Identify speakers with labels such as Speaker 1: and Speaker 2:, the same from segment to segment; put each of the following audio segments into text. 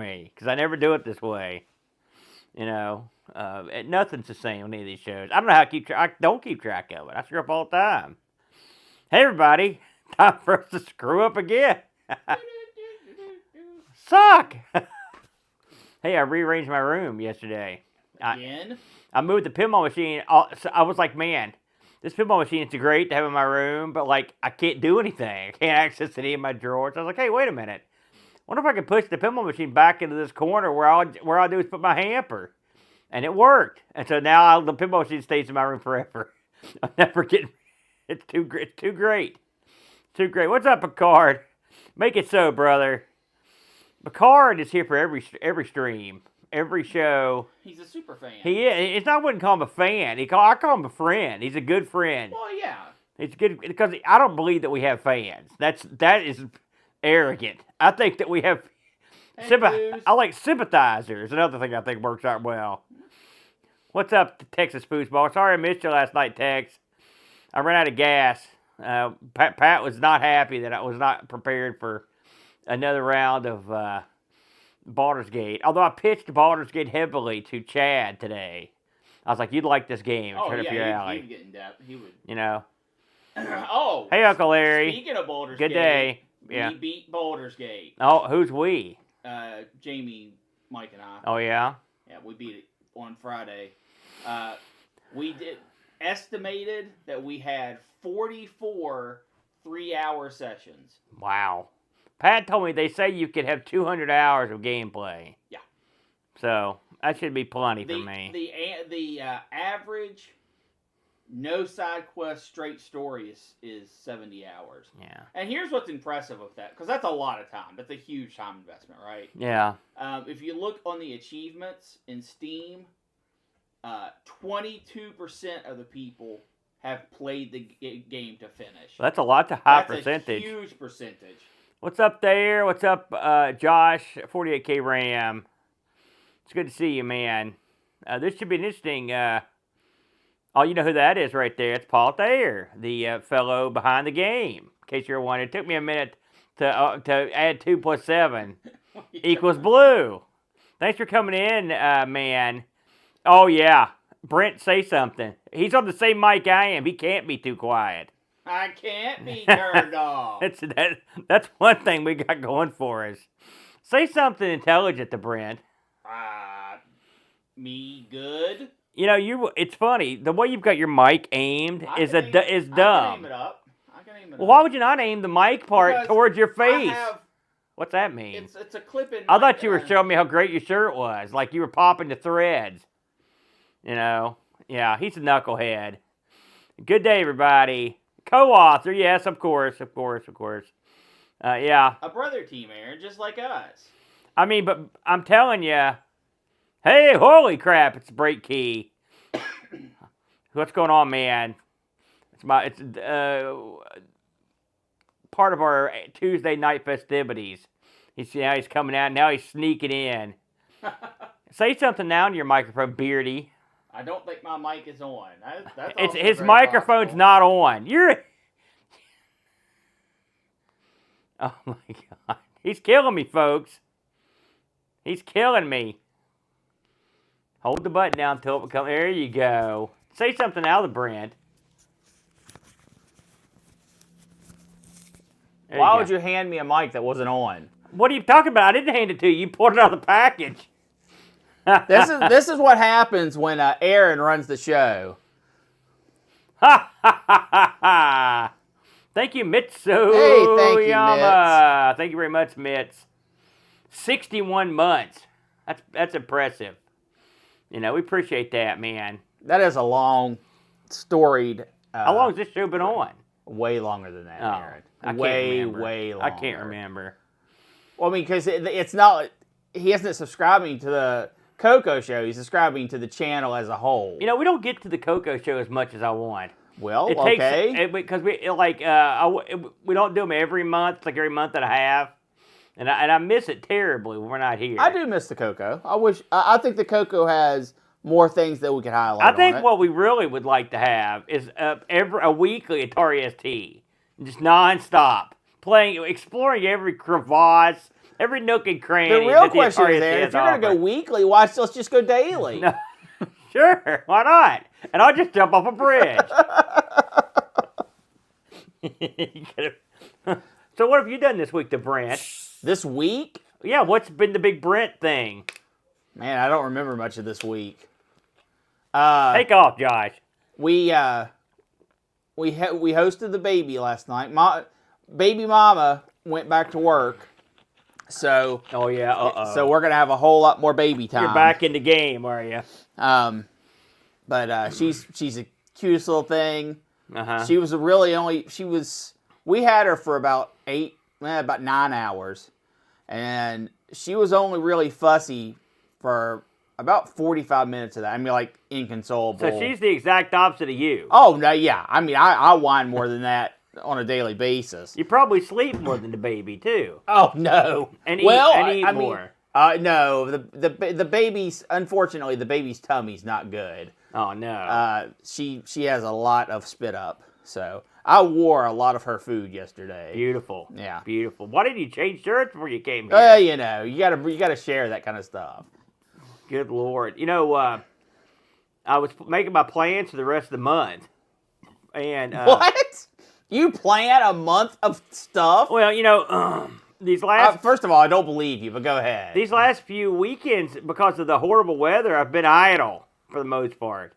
Speaker 1: me because I never do it this way. You know, nothing's the same on any of these shows. I don't know how to keep track. I don't keep track of it. I screw up all the time. Hey, everybody. Time for us to screw up again. Suck. Hey, I rearranged my room yesterday.
Speaker 2: Again?
Speaker 1: I moved the pinball machine. So I was like, man, this pinball machine is great to have in my room, but like I can't do anything. I can't access any of my drawers. I was like, hey, wait a minute. Wonder if I can push the pinball machine back into this corner where all I do is put my hamper. And it worked. And so now the pinball machine stays in my room forever. I'm never getting. It's too great. It's too great. Too great. What's up, Picard? Make it so, brother. Picard is here for every stream, every show.
Speaker 2: He's a super fan.
Speaker 1: He is. It's not. I wouldn't call him a fan. I call him a friend. He's a good friend.
Speaker 2: Well, yeah.
Speaker 1: It's good because I don't believe that we have fans. That is arrogant. I think that we have. I like sympathizers. Another thing I think works out well. What's up, Texas Foosball? Sorry I missed you last night, Tex. I ran out of gas. Pat was not happy that I was not prepared for another round of Baldur's Gate. Although I pitched Baldur's Gate heavily to Chad today. I was like, you'd like this game.
Speaker 2: Oh,
Speaker 1: Right up your alley.
Speaker 2: He would get in depth. He would.
Speaker 1: You know.
Speaker 2: Oh.
Speaker 1: Hey, Uncle Larry.
Speaker 2: Speaking of Baldur's
Speaker 1: Good
Speaker 2: Gate.
Speaker 1: day. Yeah.
Speaker 2: We beat Baldur's Gate.
Speaker 1: Oh, who's we?
Speaker 2: Jamie, Mike, and I.
Speaker 1: Oh, yeah?
Speaker 2: Yeah, we beat it on Friday. We estimated that we had 44 3-hour sessions.
Speaker 1: Wow. Pat told me they say you could have 200 hours of gameplay.
Speaker 2: Yeah.
Speaker 1: So, that should be plenty for me.
Speaker 2: The average no side quest straight story is 70 hours.
Speaker 1: Yeah.
Speaker 2: And here's what's impressive with that, because that's a lot of time. That's a huge time investment, right?
Speaker 1: Yeah.
Speaker 2: If you look on the achievements in Steam, 22% of the people have played the game to finish.
Speaker 1: Well, that's a lot to high
Speaker 2: That's
Speaker 1: percentage.
Speaker 2: a huge percentage.
Speaker 1: What's up there? What's up, Josh? 48K RAM. It's good to see you, man. This should be an interesting. Oh, you know who that is right there? It's Paul Thayer, the fellow behind the game. In case you're wondering, it took me a minute to add 2 plus 7 equals blue. Thanks for coming in, man. Oh yeah, Brent, say something. He's on the same mic I am. He can't be too quiet.
Speaker 2: I can't be turned off.
Speaker 1: That's one thing we got going for us. Say something intelligent to Brent.
Speaker 2: Me good?
Speaker 1: You know, it's funny. The way you've got your mic aimed is dumb.
Speaker 2: I can aim it up.
Speaker 1: Well, why would you not aim the mic part
Speaker 2: Because
Speaker 1: towards your face? What's that
Speaker 2: It's
Speaker 1: mean?
Speaker 2: a clip in.
Speaker 1: I thought you were showing me how great your shirt was. Like you were popping the threads. You know? Yeah, he's a knucklehead. Good day, everybody. Co-author, yes, of course. Yeah.
Speaker 2: A brother team, Aaron, just like us.
Speaker 1: I mean, but I'm telling you, hey, holy crap, it's break key. What's going on, man? It's part of our Tuesday night festivities. He's coming out, now he's sneaking in. Say something now in your microphone, Beardy.
Speaker 2: I don't think my mic is on.
Speaker 1: His microphone's possible. Not on. Oh my God. He's killing me, folks. He's killing me. Hold the button down until it comes. There you go. Say something out of the Brent.
Speaker 3: Why would you hand me a mic that wasn't on?
Speaker 1: What are you talking about? I didn't hand it to you. You pulled it out of the package.
Speaker 3: This is what happens when Aaron runs the show.
Speaker 1: Ha ha ha ha ha! Thank you, Mitsu.
Speaker 3: Hey, thank you, Mitz.
Speaker 1: Thank you very much, Mitz. 61 months. That's impressive. You know, we appreciate that, man.
Speaker 3: That is a long, storied.
Speaker 1: How long has this show been on?
Speaker 3: Way longer than that, Aaron.
Speaker 1: Way
Speaker 3: longer.
Speaker 1: I can't remember.
Speaker 3: Well, I mean, because it's not. He isn't subscribing to the CoCo Show. He's subscribing to the channel as a whole.
Speaker 1: You know, we don't get to the CoCo Show as much as I want.
Speaker 3: Well,
Speaker 1: because we don't do them every month, like every month and a half, and I miss it terribly when we're not here.
Speaker 3: I do miss the CoCo. I think the CoCo has more things that we could highlight.
Speaker 1: I think what we really would like to have is a weekly Atari ST, just nonstop, exploring every crevasse every nook and cranny.
Speaker 3: The real
Speaker 1: that
Speaker 3: question
Speaker 1: Atari
Speaker 3: is, Aaron,
Speaker 1: has
Speaker 3: if you're going to go
Speaker 1: offered.
Speaker 3: weekly, why let's just go daily?
Speaker 1: No. Sure, why not? And I'll just jump off a bridge. So what have you done this week to Brent?
Speaker 3: This week?
Speaker 1: Yeah, what's been the big Brent thing?
Speaker 3: Man, I don't remember much of this week.
Speaker 1: Take off, Josh.
Speaker 3: We hosted the baby last night. Baby mama went back to work, so
Speaker 1: Oh yeah,
Speaker 3: so we're gonna have a whole lot more baby time.
Speaker 1: You're back in the game, are you?
Speaker 3: But she's the cutest little thing.
Speaker 1: Uh-huh.
Speaker 3: She was we had her for about 9 hours, and she was only really fussy for about 45 minutes of that. I mean, like, inconsolable.
Speaker 1: So she's the exact opposite of you.
Speaker 3: Oh, no, yeah. I mean, I whine more than that on a daily basis.
Speaker 1: You probably sleep more than the baby, too.
Speaker 3: Oh, no.
Speaker 1: And eat more.
Speaker 3: No. The baby's, unfortunately, the baby's tummy's not good.
Speaker 1: Oh, no.
Speaker 3: She has a lot of spit up. So I wore a lot of her food yesterday.
Speaker 1: Beautiful.
Speaker 3: Yeah.
Speaker 1: Beautiful. Why didn't you change shirts before you came here?
Speaker 3: You gotta share that kind of stuff.
Speaker 1: Good Lord. You know, I was making my plans for the rest of the month. And
Speaker 3: What? You plan a month of stuff?
Speaker 1: Well, you know, these last
Speaker 3: First of all, I don't believe you, but go ahead.
Speaker 1: these last few weekends, because of the horrible weather, I've been idle for the most part.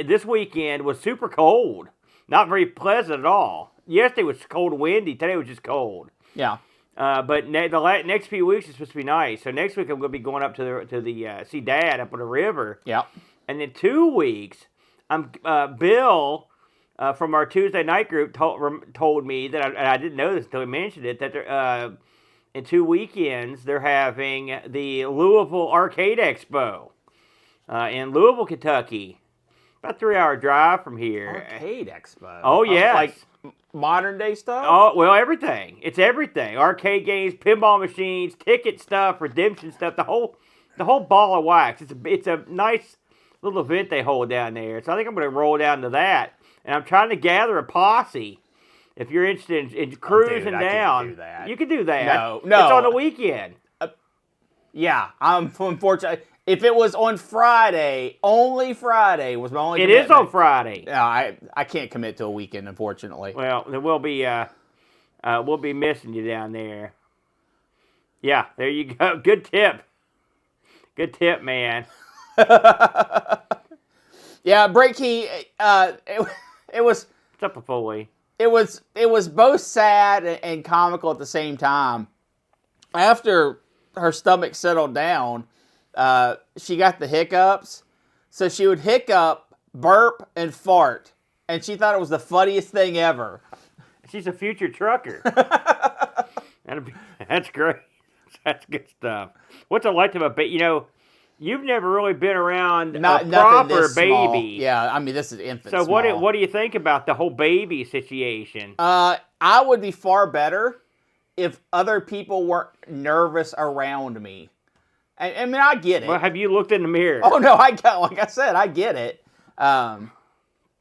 Speaker 1: This weekend was super cold. Not very pleasant at all. Yesterday was cold and windy. Today was just cold.
Speaker 3: Yeah.
Speaker 1: But the next few weeks is supposed to be nice. So next week I'm going to be going up to the see Dad up on the river.
Speaker 3: Yeah.
Speaker 1: And in 2 weeks, Bill from our Tuesday night group told me that, and I didn't know this until he mentioned it, that in 2 weekends they're having the Louisville Arcade Expo in Louisville, Kentucky. About a 3-hour drive from here.
Speaker 3: Arcade Expo.
Speaker 1: Oh, yes.
Speaker 3: Like modern day stuff?
Speaker 1: Oh, well, everything. It's everything. Arcade games, pinball machines, ticket stuff, redemption stuff, the whole ball of wax. It's a nice little event they hold down there. So I think I'm going to roll down to that. And I'm trying to gather a posse. If you're interested in cruising
Speaker 3: dude, I
Speaker 1: down,
Speaker 3: can't do that.
Speaker 1: you can do that.
Speaker 3: No.
Speaker 1: It's on the weekend.
Speaker 3: Yeah. I'm unfortunate. If it was on Friday, only Friday was my only
Speaker 1: It
Speaker 3: commitment.
Speaker 1: is on Friday.
Speaker 3: No, I can't commit to a weekend, unfortunately.
Speaker 1: Well, then we'll be missing you down there. Yeah, there you go. Good tip. Good tip, man.
Speaker 3: Yeah, break key. It was.
Speaker 1: What's up, Foley?
Speaker 3: It was both sad and comical at the same time. After her stomach settled down, she got the hiccups. So she would hiccup, burp, and fart. And she thought it was the funniest thing ever.
Speaker 1: She's a future trucker. That's great. That's good stuff. What's it like to have a baby? You know, you've never really been around a proper baby.
Speaker 3: Small. Yeah, I mean, this is infant
Speaker 1: So
Speaker 3: small.
Speaker 1: what do you think about the whole baby situation?
Speaker 3: I would be far better if other people weren't nervous around me. I mean, I get it.
Speaker 1: Well, have you looked in the mirror?
Speaker 3: Oh, no, like I said, I get it. But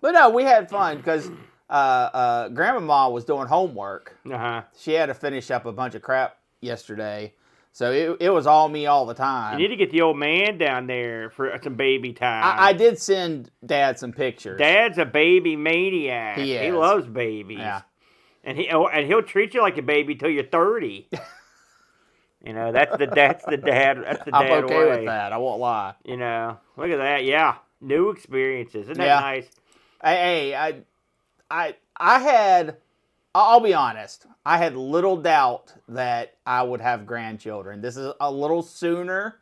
Speaker 3: no, we had fun because Grandmama was doing homework.
Speaker 1: Uh-huh.
Speaker 3: She had to finish up a bunch of crap yesterday. So it was all me all the time.
Speaker 1: You need to get the old man down there for some baby time.
Speaker 3: I did send Dad some pictures.
Speaker 1: Dad's a baby maniac.
Speaker 3: He is.
Speaker 1: He loves babies.
Speaker 3: Yeah.
Speaker 1: And he'll treat you like a baby till you're 30. You know, that's the dad.
Speaker 3: I'm okay
Speaker 1: way.
Speaker 3: with that. I won't lie.
Speaker 1: You know, look at that. Yeah, new experiences. Isn't that
Speaker 3: Yeah.
Speaker 1: nice?
Speaker 3: Hey, I had. I'll be honest. I had little doubt that I would have grandchildren. This is a little sooner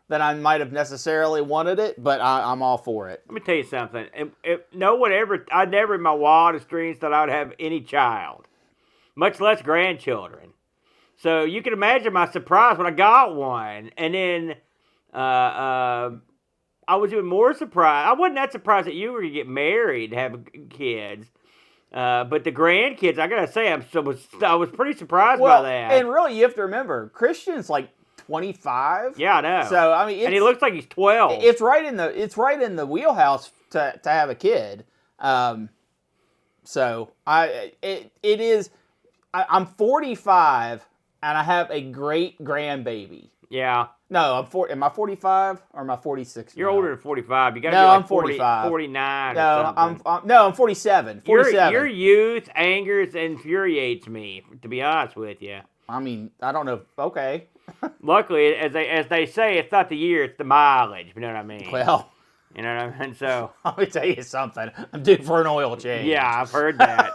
Speaker 3: than I might have necessarily wanted it, but I'm all for it.
Speaker 1: Let me tell you something. I never in my wildest dreams thought I would have any child, much less grandchildren. So you can imagine my surprise when I got one. And then I was even more surprised. I wasn't that surprised that you were going to get married and have kids. But the grandkids, I got to say, I was pretty surprised by that.
Speaker 3: And really, you have to remember, Christian's like 25.
Speaker 1: Yeah, I know.
Speaker 3: So, I mean,
Speaker 1: and he looks like he's 12.
Speaker 3: It's right in the wheelhouse to have a kid. So it is. I'm 45 and I have a great grandbaby.
Speaker 1: Yeah.
Speaker 3: No, am I 45 or am I 46?
Speaker 1: You're older than 45. You got to
Speaker 3: No,
Speaker 1: be like
Speaker 3: I'm 45.
Speaker 1: 49 or
Speaker 3: No,
Speaker 1: something.
Speaker 3: I'm 47. 47.
Speaker 1: Your youth angers and infuriates me, to be honest with you.
Speaker 3: I mean, I don't know. Okay.
Speaker 1: Luckily, as they say, it's not the year, it's the mileage. You know what I mean?
Speaker 3: Well,
Speaker 1: you know what I mean? So
Speaker 3: let me tell you something. I'm due for an oil change.
Speaker 1: yeah, I've heard that.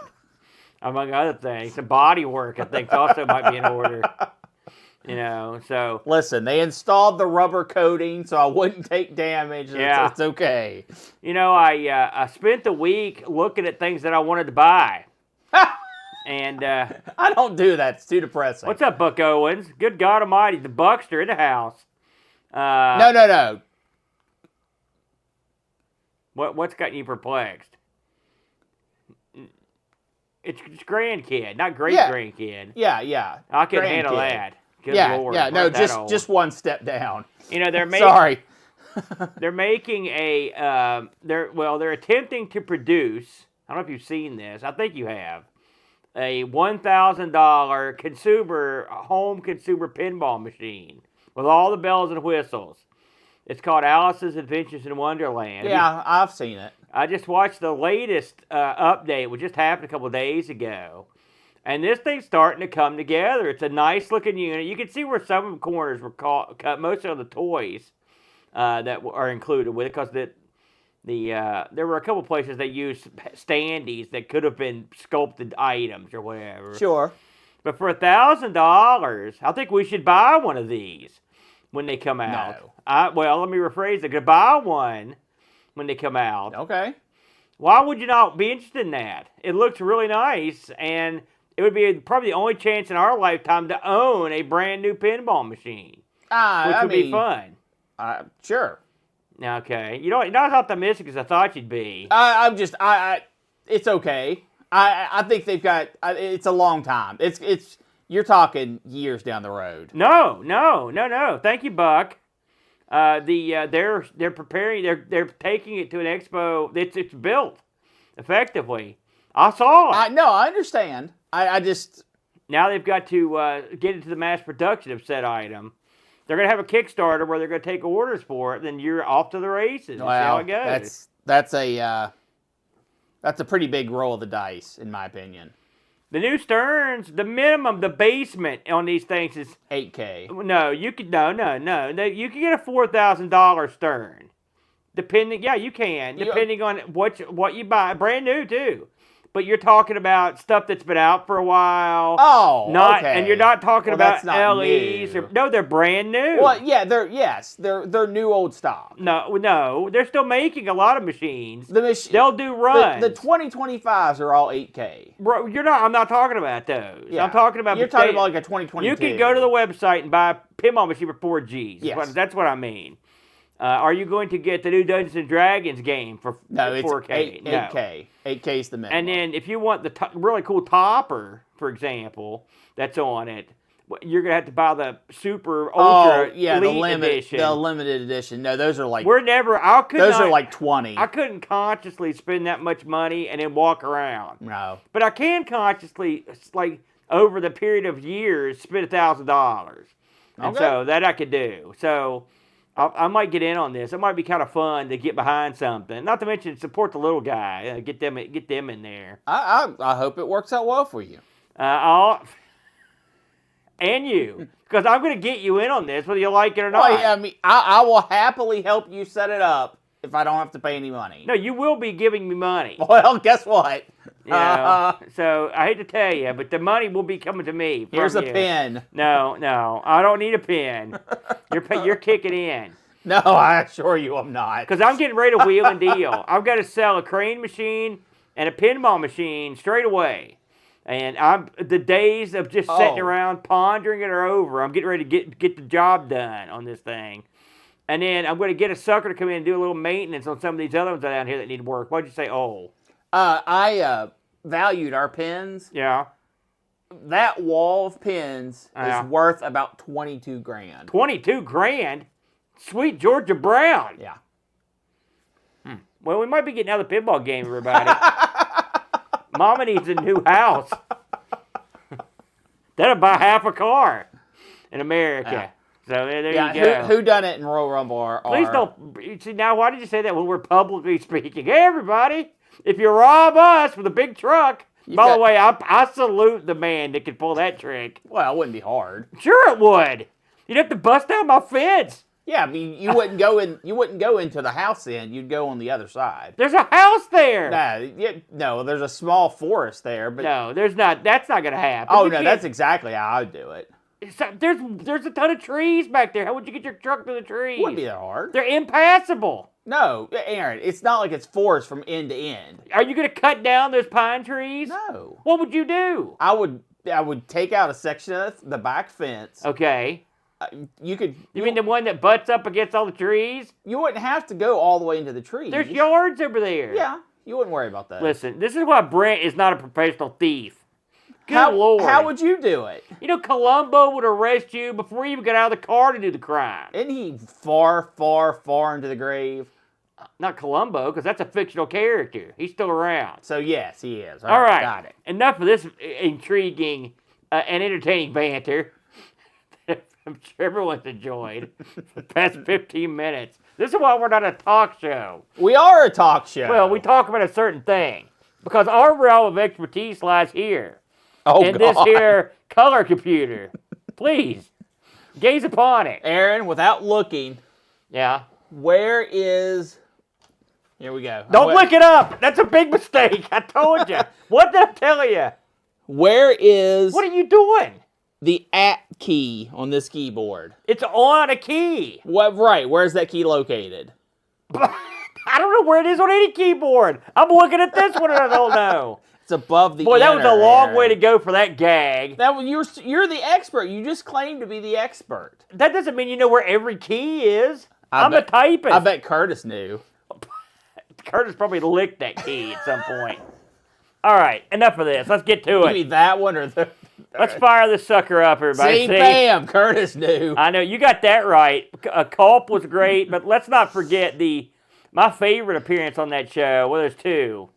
Speaker 1: Among other things, the body work I think also might be in order. You know, so
Speaker 3: listen, they installed the rubber coating so I wouldn't take damage.
Speaker 1: Yeah.
Speaker 3: It's okay.
Speaker 1: You know, I spent the week looking at things that I wanted to buy. And
Speaker 3: I don't do that. It's too depressing.
Speaker 1: what's up, Buck Owens? Good God Almighty, the Buckster in the house.
Speaker 3: No.
Speaker 1: What's gotten you perplexed? It's grandkid, not great grandkid.
Speaker 3: Yeah.
Speaker 1: I can handle that. Good Lord.
Speaker 3: No,
Speaker 1: We're that old.
Speaker 3: just one step down.
Speaker 1: You know, they're making.
Speaker 3: Sorry.
Speaker 1: They're making a. They're attempting to produce. I don't know if you've seen this. I think you have. A $1,000 home consumer pinball machine with all the bells and whistles. It's called Alice's Adventures in Wonderland.
Speaker 3: Yeah, I've seen it.
Speaker 1: I just watched the latest update, which just happened a couple of days ago. And this thing's starting to come together. It's a nice looking unit. You can see where some of the corners were cut. Most of the toys that are included with it, because there were a couple places that used standees that could have been sculpted items or whatever.
Speaker 3: Sure.
Speaker 1: But for $1,000, I think we should buy one of these when they come out.
Speaker 3: No.
Speaker 1: Well, let me rephrase it. Could buy one when they come out.
Speaker 3: Okay.
Speaker 1: Why would you not be interested in that? It looks really nice, and it would be probably the only chance in our lifetime to own a brand new pinball machine, which would be fun.
Speaker 3: Sure.
Speaker 1: Okay, you're not as optimistic as I thought you'd be.
Speaker 3: It's okay. I think they've got. It's a long time. You're talking years down the road.
Speaker 1: No. Thank you, Buck. They're preparing. They're taking it to an expo. It's built effectively. I saw it.
Speaker 3: I understand. I just
Speaker 1: now they've got to get into the mass production of said item. They're going to have a Kickstarter where they're going to take orders for it. Then you're off to the races.
Speaker 3: Well,
Speaker 1: see how it goes.
Speaker 3: That's a pretty big roll of the dice, in my opinion.
Speaker 1: The new Sterns, the minimum, the basement on these things is
Speaker 3: $8K.
Speaker 1: No, you could no. You can get a $4,000 Stern. Depending, yeah, you can. Depending on what you buy, brand new too. But you're talking about stuff that's been out for a while.
Speaker 3: Oh, okay.
Speaker 1: And you're not talking about LEs.
Speaker 3: new.
Speaker 1: No, they're brand new.
Speaker 3: Well, yeah, they're new old stock.
Speaker 1: No, they're still making a lot of machines. They'll do runs.
Speaker 3: The 2025s are all 8K.
Speaker 1: Bro, I'm not talking about those.
Speaker 3: Yeah.
Speaker 1: I'm talking about.
Speaker 3: You're talking about like a 2022.
Speaker 1: You can go to the website and buy a pinball machine for $4Gs.
Speaker 3: Yes.
Speaker 1: That's what I mean. Are you going to get the new Dungeons and Dragons game for 4K?
Speaker 3: No, 8K. 8K is the minimum.
Speaker 1: And then if you want the really cool topper, for example, that's on it, you're going to have to buy the super ultra elite edition.
Speaker 3: The limited edition. No, those are like...
Speaker 1: Those
Speaker 3: are like 20.
Speaker 1: I couldn't consciously spend that much money and then walk around.
Speaker 3: No.
Speaker 1: But I can consciously, like, over the period of years, spend $1,000. And so that I could do. So... I might get in on this. It might be kind of fun to get behind something. Not to mention support the little guy. Get them in there.
Speaker 3: I hope it works out well for you.
Speaker 1: And you, because I'm going to get you in on this, whether you like it or not.
Speaker 3: Well, yeah, I mean, I will happily help you set it up if I don't have to pay any money.
Speaker 1: No, you will be giving me money.
Speaker 3: Well, guess what?
Speaker 1: You know, so I hate to tell you, but the money will be coming to me.
Speaker 3: Here's a pen.
Speaker 1: No, I don't need a pen. You're kicking in.
Speaker 3: No, I assure you I'm not.
Speaker 1: Because I'm getting ready to wheel and deal. I've got to sell a crane machine and a pinball machine straight away. And the days of just sitting around pondering it are over. I'm getting ready to get the job done on this thing. And then I'm going to get a sucker to come in and do a little maintenance on some of these other ones down here that need work. Why'd you say, oh?
Speaker 3: I valued our pins.
Speaker 1: Yeah.
Speaker 3: That wall of pins is worth about $22,000.
Speaker 1: $22,000? Sweet Georgia Brown.
Speaker 3: Yeah.
Speaker 1: Well, we might be getting out of the pinball game, everybody. Mama needs a new house. That'll buy half a car in America.
Speaker 3: Yeah.
Speaker 1: So there you go.
Speaker 3: Who done it in Royal Rumble?
Speaker 1: Please don't. See, now, why did you say that when we're publicly speaking? Hey, everybody, if you rob us with a big truck, by the way, I salute the man that could pull that trick.
Speaker 3: Well, it wouldn't be hard.
Speaker 1: Sure it would. You'd have to bust down my fence.
Speaker 3: Yeah, I mean, you wouldn't go in. You wouldn't go into the house then. You'd go on the other side.
Speaker 1: There's a house there.
Speaker 3: No, there's a small forest there. But
Speaker 1: No, there's not. That's not going to happen.
Speaker 3: Oh, no, that's exactly how I would do it.
Speaker 1: There's a ton of trees back there. How would you get your truck to the trees?
Speaker 3: It wouldn't be that hard.
Speaker 1: They're impassable.
Speaker 3: No, Aaron, it's not like it's forest from end to end.
Speaker 1: Are you going to cut down those pine trees?
Speaker 3: No.
Speaker 1: What would you do?
Speaker 3: I would take out a section of the back fence.
Speaker 1: Okay.
Speaker 3: You
Speaker 1: mean the one that butts up against all the trees?
Speaker 3: You wouldn't have to go all the way into the trees.
Speaker 1: There's yards over there.
Speaker 3: Yeah, you wouldn't worry about that.
Speaker 1: Listen, this is why Brent is not a professional thief. Good Lord.
Speaker 3: How would you do it?
Speaker 1: You know, Columbo would arrest you before you even got out of the car to do the crime.
Speaker 3: Isn't he far, far, far into the grave?
Speaker 1: Not Columbo, because that's a fictional character. He's still around.
Speaker 3: So, yes, he is.
Speaker 1: All right.
Speaker 3: Got it.
Speaker 1: Enough of this intriguing and entertaining banter. I'm sure everyone's enjoyed for the past 15 minutes. This is why we're not a talk show.
Speaker 3: We are a talk show.
Speaker 1: Well, we talk about a certain thing. Because our realm of expertise lies here.
Speaker 3: Oh,
Speaker 1: in
Speaker 3: God.
Speaker 1: this here color computer. Please, gaze upon it.
Speaker 3: Aaron, without looking,
Speaker 1: Yeah.
Speaker 3: where is... Here we go.
Speaker 1: Don't look it up. That's a big mistake. I told you. What did I tell you?
Speaker 3: Where is
Speaker 1: What are you doing?
Speaker 3: the at key on this keyboard?
Speaker 1: It's on a key.
Speaker 3: What? Right, where's that key located?
Speaker 1: I don't know where it is on any keyboard. I'm looking at this one and I don't know.
Speaker 3: It's above the
Speaker 1: Boy, that was a
Speaker 3: enter,
Speaker 1: long
Speaker 3: Aaron.
Speaker 1: way to go for that gag.
Speaker 3: You're the expert. You just claimed to be the expert.
Speaker 1: That doesn't mean you know where every key is. I'm a typist.
Speaker 3: I bet Curtis knew.
Speaker 1: Curtis probably licked that key at some point. All right, enough of this. Let's get to it.
Speaker 3: Maybe that one or the...
Speaker 1: Let's fire this sucker up, everybody.
Speaker 3: See, bam, Curtis knew.
Speaker 1: I know, you got that right. Culp was great, but let's not forget my favorite appearance on that show. Well, there's two.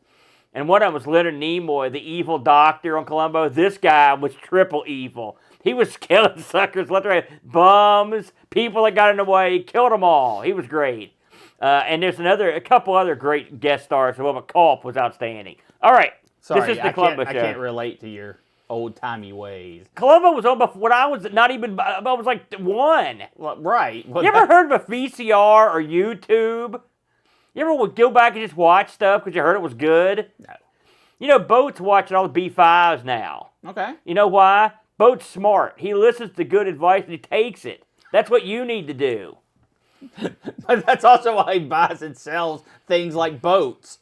Speaker 1: And one of them was Leonard Nimoy, the evil doctor on Columbo. This guy was triple evil. He was killing suckers left and right. Bums, people that got in the way, killed them all. He was great. And there's a couple other great guest stars as well, but Culp was outstanding. All right.
Speaker 3: Sorry,
Speaker 1: this is the Columbo show.
Speaker 3: I can't relate to your old-timey ways.
Speaker 1: Columbo was on before when I was not even, I was like one.
Speaker 3: Well, right. Well,
Speaker 1: You ever heard of a VCR or YouTube? You ever would go back and just watch stuff because you heard it was good?
Speaker 3: No.
Speaker 1: You know, Boat's watching all the B5s now.
Speaker 3: Okay.
Speaker 1: You know why? Boat's smart. He listens to good advice and he takes it. That's what you need to do.
Speaker 3: But that's also why he buys and sells things like boats.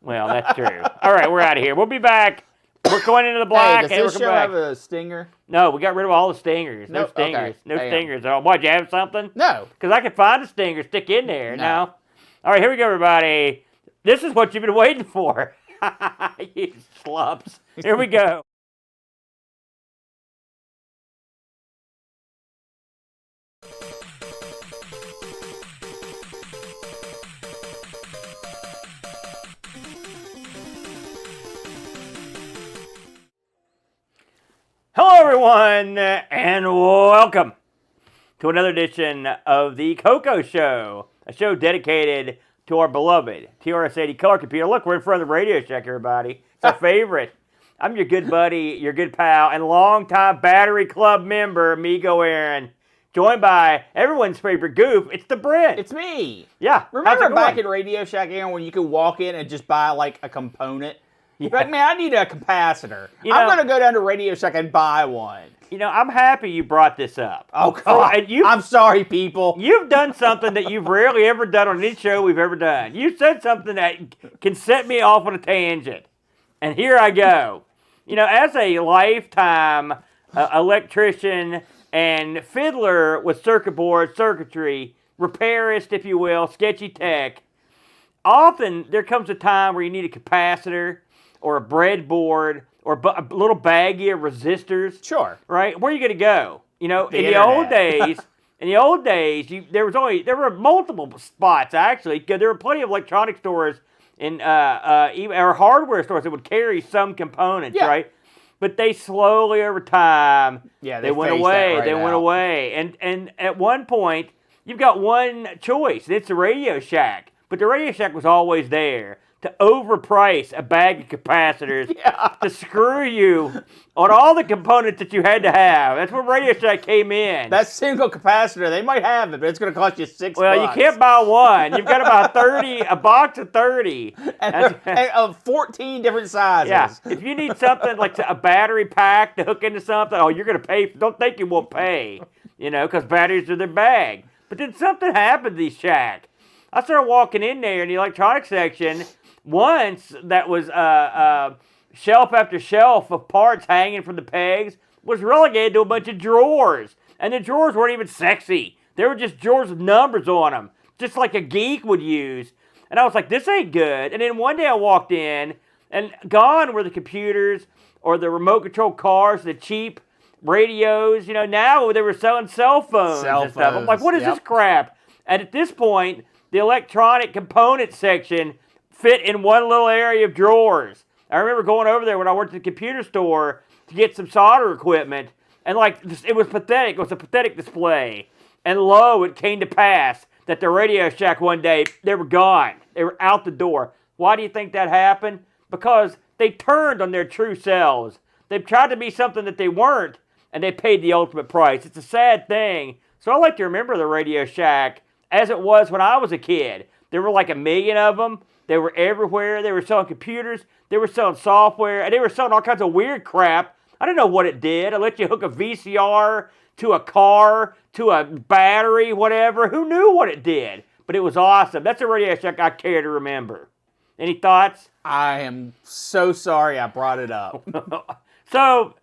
Speaker 1: Well, that's true. All right, we're out of here. We'll be back. We're going into the black.
Speaker 3: Hey,
Speaker 1: and
Speaker 3: does
Speaker 1: we're
Speaker 3: this show
Speaker 1: coming back.
Speaker 3: have a stinger?
Speaker 1: No, we got rid of all the stingers. No
Speaker 3: Nope, okay.
Speaker 1: stingers. No
Speaker 3: Damn.
Speaker 1: stingers at all. Why'd you have something?
Speaker 3: No.
Speaker 1: Because I could find a stinger, stick in there.
Speaker 3: No.
Speaker 1: No. All right, here we go, everybody. This is what you've been waiting for. You slumps. Here we go. Hello, everyone, and welcome to another edition of the CoCo Show, a show dedicated to our beloved TRS-80 color computer. Look, we're in front of the Radio Shack, everybody. It's our favorite. I'm your good buddy, your good pal, and longtime Battery Club member, Amigo Aaron, joined by everyone's favorite goof. It's the Brent.
Speaker 3: It's me.
Speaker 1: Yeah.
Speaker 3: Remember
Speaker 1: how's it
Speaker 3: back
Speaker 1: going?
Speaker 3: at Radio Shack, Aaron, when you could walk in and just buy, like, a component?
Speaker 1: Yeah.
Speaker 3: Like, man, I need a capacitor.
Speaker 1: You
Speaker 3: I'm
Speaker 1: know-
Speaker 3: going to go down to Radio Shack and buy one.
Speaker 1: You know, I'm happy you brought this up.
Speaker 3: Oh, God.
Speaker 1: and you-
Speaker 3: I'm sorry, people.
Speaker 1: You've done something that you've rarely ever done on any show we've ever done. You said something that can set me off on a tangent. And here I go. You know, as a lifetime electrician and fiddler with circuit board, circuitry, repairist, if you will, sketchy tech, often there comes a time where you need a capacitor or a breadboard or a little baggie of resistors.
Speaker 3: Sure.
Speaker 1: Right? Where are you going to go? You know,
Speaker 3: The
Speaker 1: in the old
Speaker 3: internet.
Speaker 1: days, there were multiple spots actually. 'Cause there were plenty of electronic stores or hardware stores that would carry some components,
Speaker 3: Yeah.
Speaker 1: right? But they slowly, over time, they went
Speaker 3: phased
Speaker 1: away.
Speaker 3: that right
Speaker 1: They went
Speaker 3: out.
Speaker 1: away. And at one point, you've got one choice. It's the Radio Shack. But the Radio Shack was always there to overprice a bag of capacitors to screw you on all the components that you had to have. That's where Radio Shack came in.
Speaker 3: That single capacitor, they might have it, but it's going to cost you $6.
Speaker 1: Well, you can't buy one. You've got to buy 30, a box of 30.
Speaker 3: And of 14 different sizes.
Speaker 1: Yeah. If you need something like a battery pack to hook into something, you're going to pay. Don't think you won't pay, because batteries are their bag. But then something happened to these Shack. I started walking in there in the electronics section once that was shelf after shelf of parts hanging from the pegs was relegated to a bunch of drawers. And the drawers weren't even sexy. They were just drawers with numbers on them, just like a geek would use. And I was like, this ain't good. And then one day I walked in, and gone were the computers or the remote control cars, the cheap radios. Now they were selling cell phones and stuff. I'm like, what is this crap? And at this point, the electronic component section fit in one little area of drawers. I remember going over there when I worked at the computer store to get some solder equipment, and it was pathetic. It was a pathetic display. And lo, it came to pass that the Radio Shack one day, they were gone. They were out the door. Why do you think that happened? Because they turned on their true selves. They've tried to be something that they weren't, and they paid the ultimate price. It's a sad thing. So I like to remember the Radio Shack as it was when I was a kid. There were like 1 million of them. They were everywhere. They were selling computers. They were selling software. And they were selling all kinds of weird crap. I didn't know what it did. I let you hook a VCR to a car, to a battery, whatever. Who knew what it did? But it was awesome. That's a Radio Shack I care to remember. Any thoughts?
Speaker 3: I am so sorry I brought it up.
Speaker 1: So,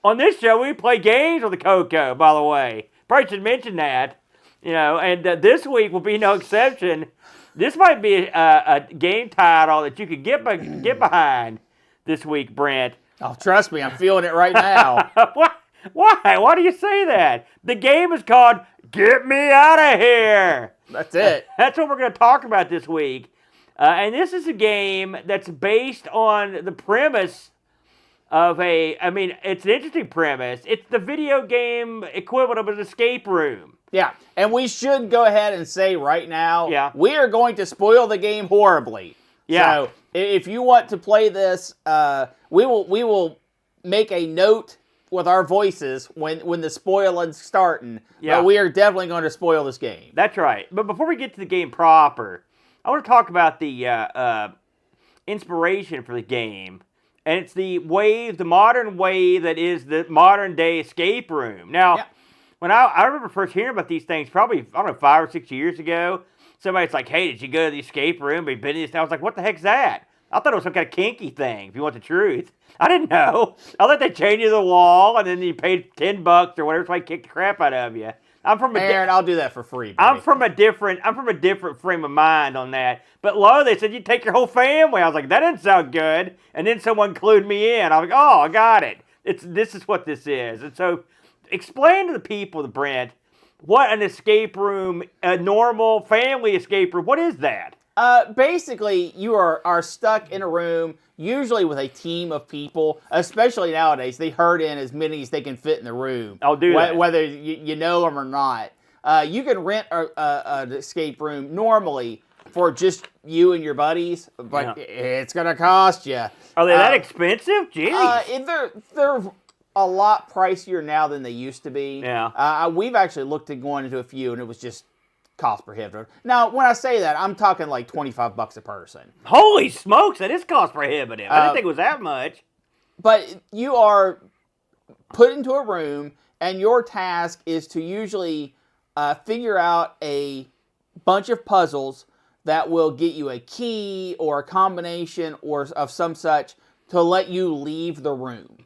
Speaker 1: on this show, we play games with the CoCo, by the way. Probably should mention that. And this week will be no exception. This might be a game title that you could get behind this week, Brent.
Speaker 3: Oh, trust me, I'm feeling it right now.
Speaker 1: Why? Why do you say that? The game is called Get Me Out of Here.
Speaker 3: That's it.
Speaker 1: That's what we're going to talk about this week. And this is a game that's based on the premise of it's an interesting premise. It's the video game equivalent of an escape room.
Speaker 3: Yeah, and we should go ahead and say right now, we are going to spoil the game horribly.
Speaker 1: Yeah.
Speaker 3: So if you want to play this, we will make a note with our voices when the spoiling's starting.
Speaker 1: Yeah.
Speaker 3: But we are definitely going to spoil this game.
Speaker 1: That's right. But before we get to the game proper, I want to talk about the inspiration for the game. And it's the modern wave that is the modern day escape room. Now, when I remember first hearing about these things, probably, 5 or 6 years ago, somebody's like, hey, did you go to the escape room? Have you been to this? I was like, what the heck's that? I thought it was some kind of kinky thing, if you want the truth. I didn't know. I thought they chained you to the wall, and then you paid $10 or whatever, so I kicked the crap out of you.
Speaker 3: Aaron, I'll do that for free. Buddy.
Speaker 1: I'm from a different frame of mind on that. But lo, they said you take your whole family. I was like, that didn't sound good. And then someone clued me in. I was like, oh, I got it. This is what this is. And so, explain to the people, Brent, what an escape room, a normal family escape room. What is that?
Speaker 3: Basically, you are stuck in a room, usually with a team of people, especially nowadays. They herd in as many as they can fit in the room.
Speaker 1: I'll do that.
Speaker 3: Whether you know them or not. You can rent an escape room normally for just you and your buddies, but it's going to cost you.
Speaker 1: Are they that expensive? Jeez.
Speaker 3: They're a lot pricier now than they used to be.
Speaker 1: Yeah.
Speaker 3: We've actually looked at going into a few, and it was just cost prohibitive. Now, when I say that, I'm talking like $25 a person.
Speaker 1: Holy smokes, that is cost prohibitive. I didn't think it was that much.
Speaker 3: But you are put into a room, and your task is to usually figure out a bunch of puzzles that will get you a key or a combination or of some such to let you leave the room.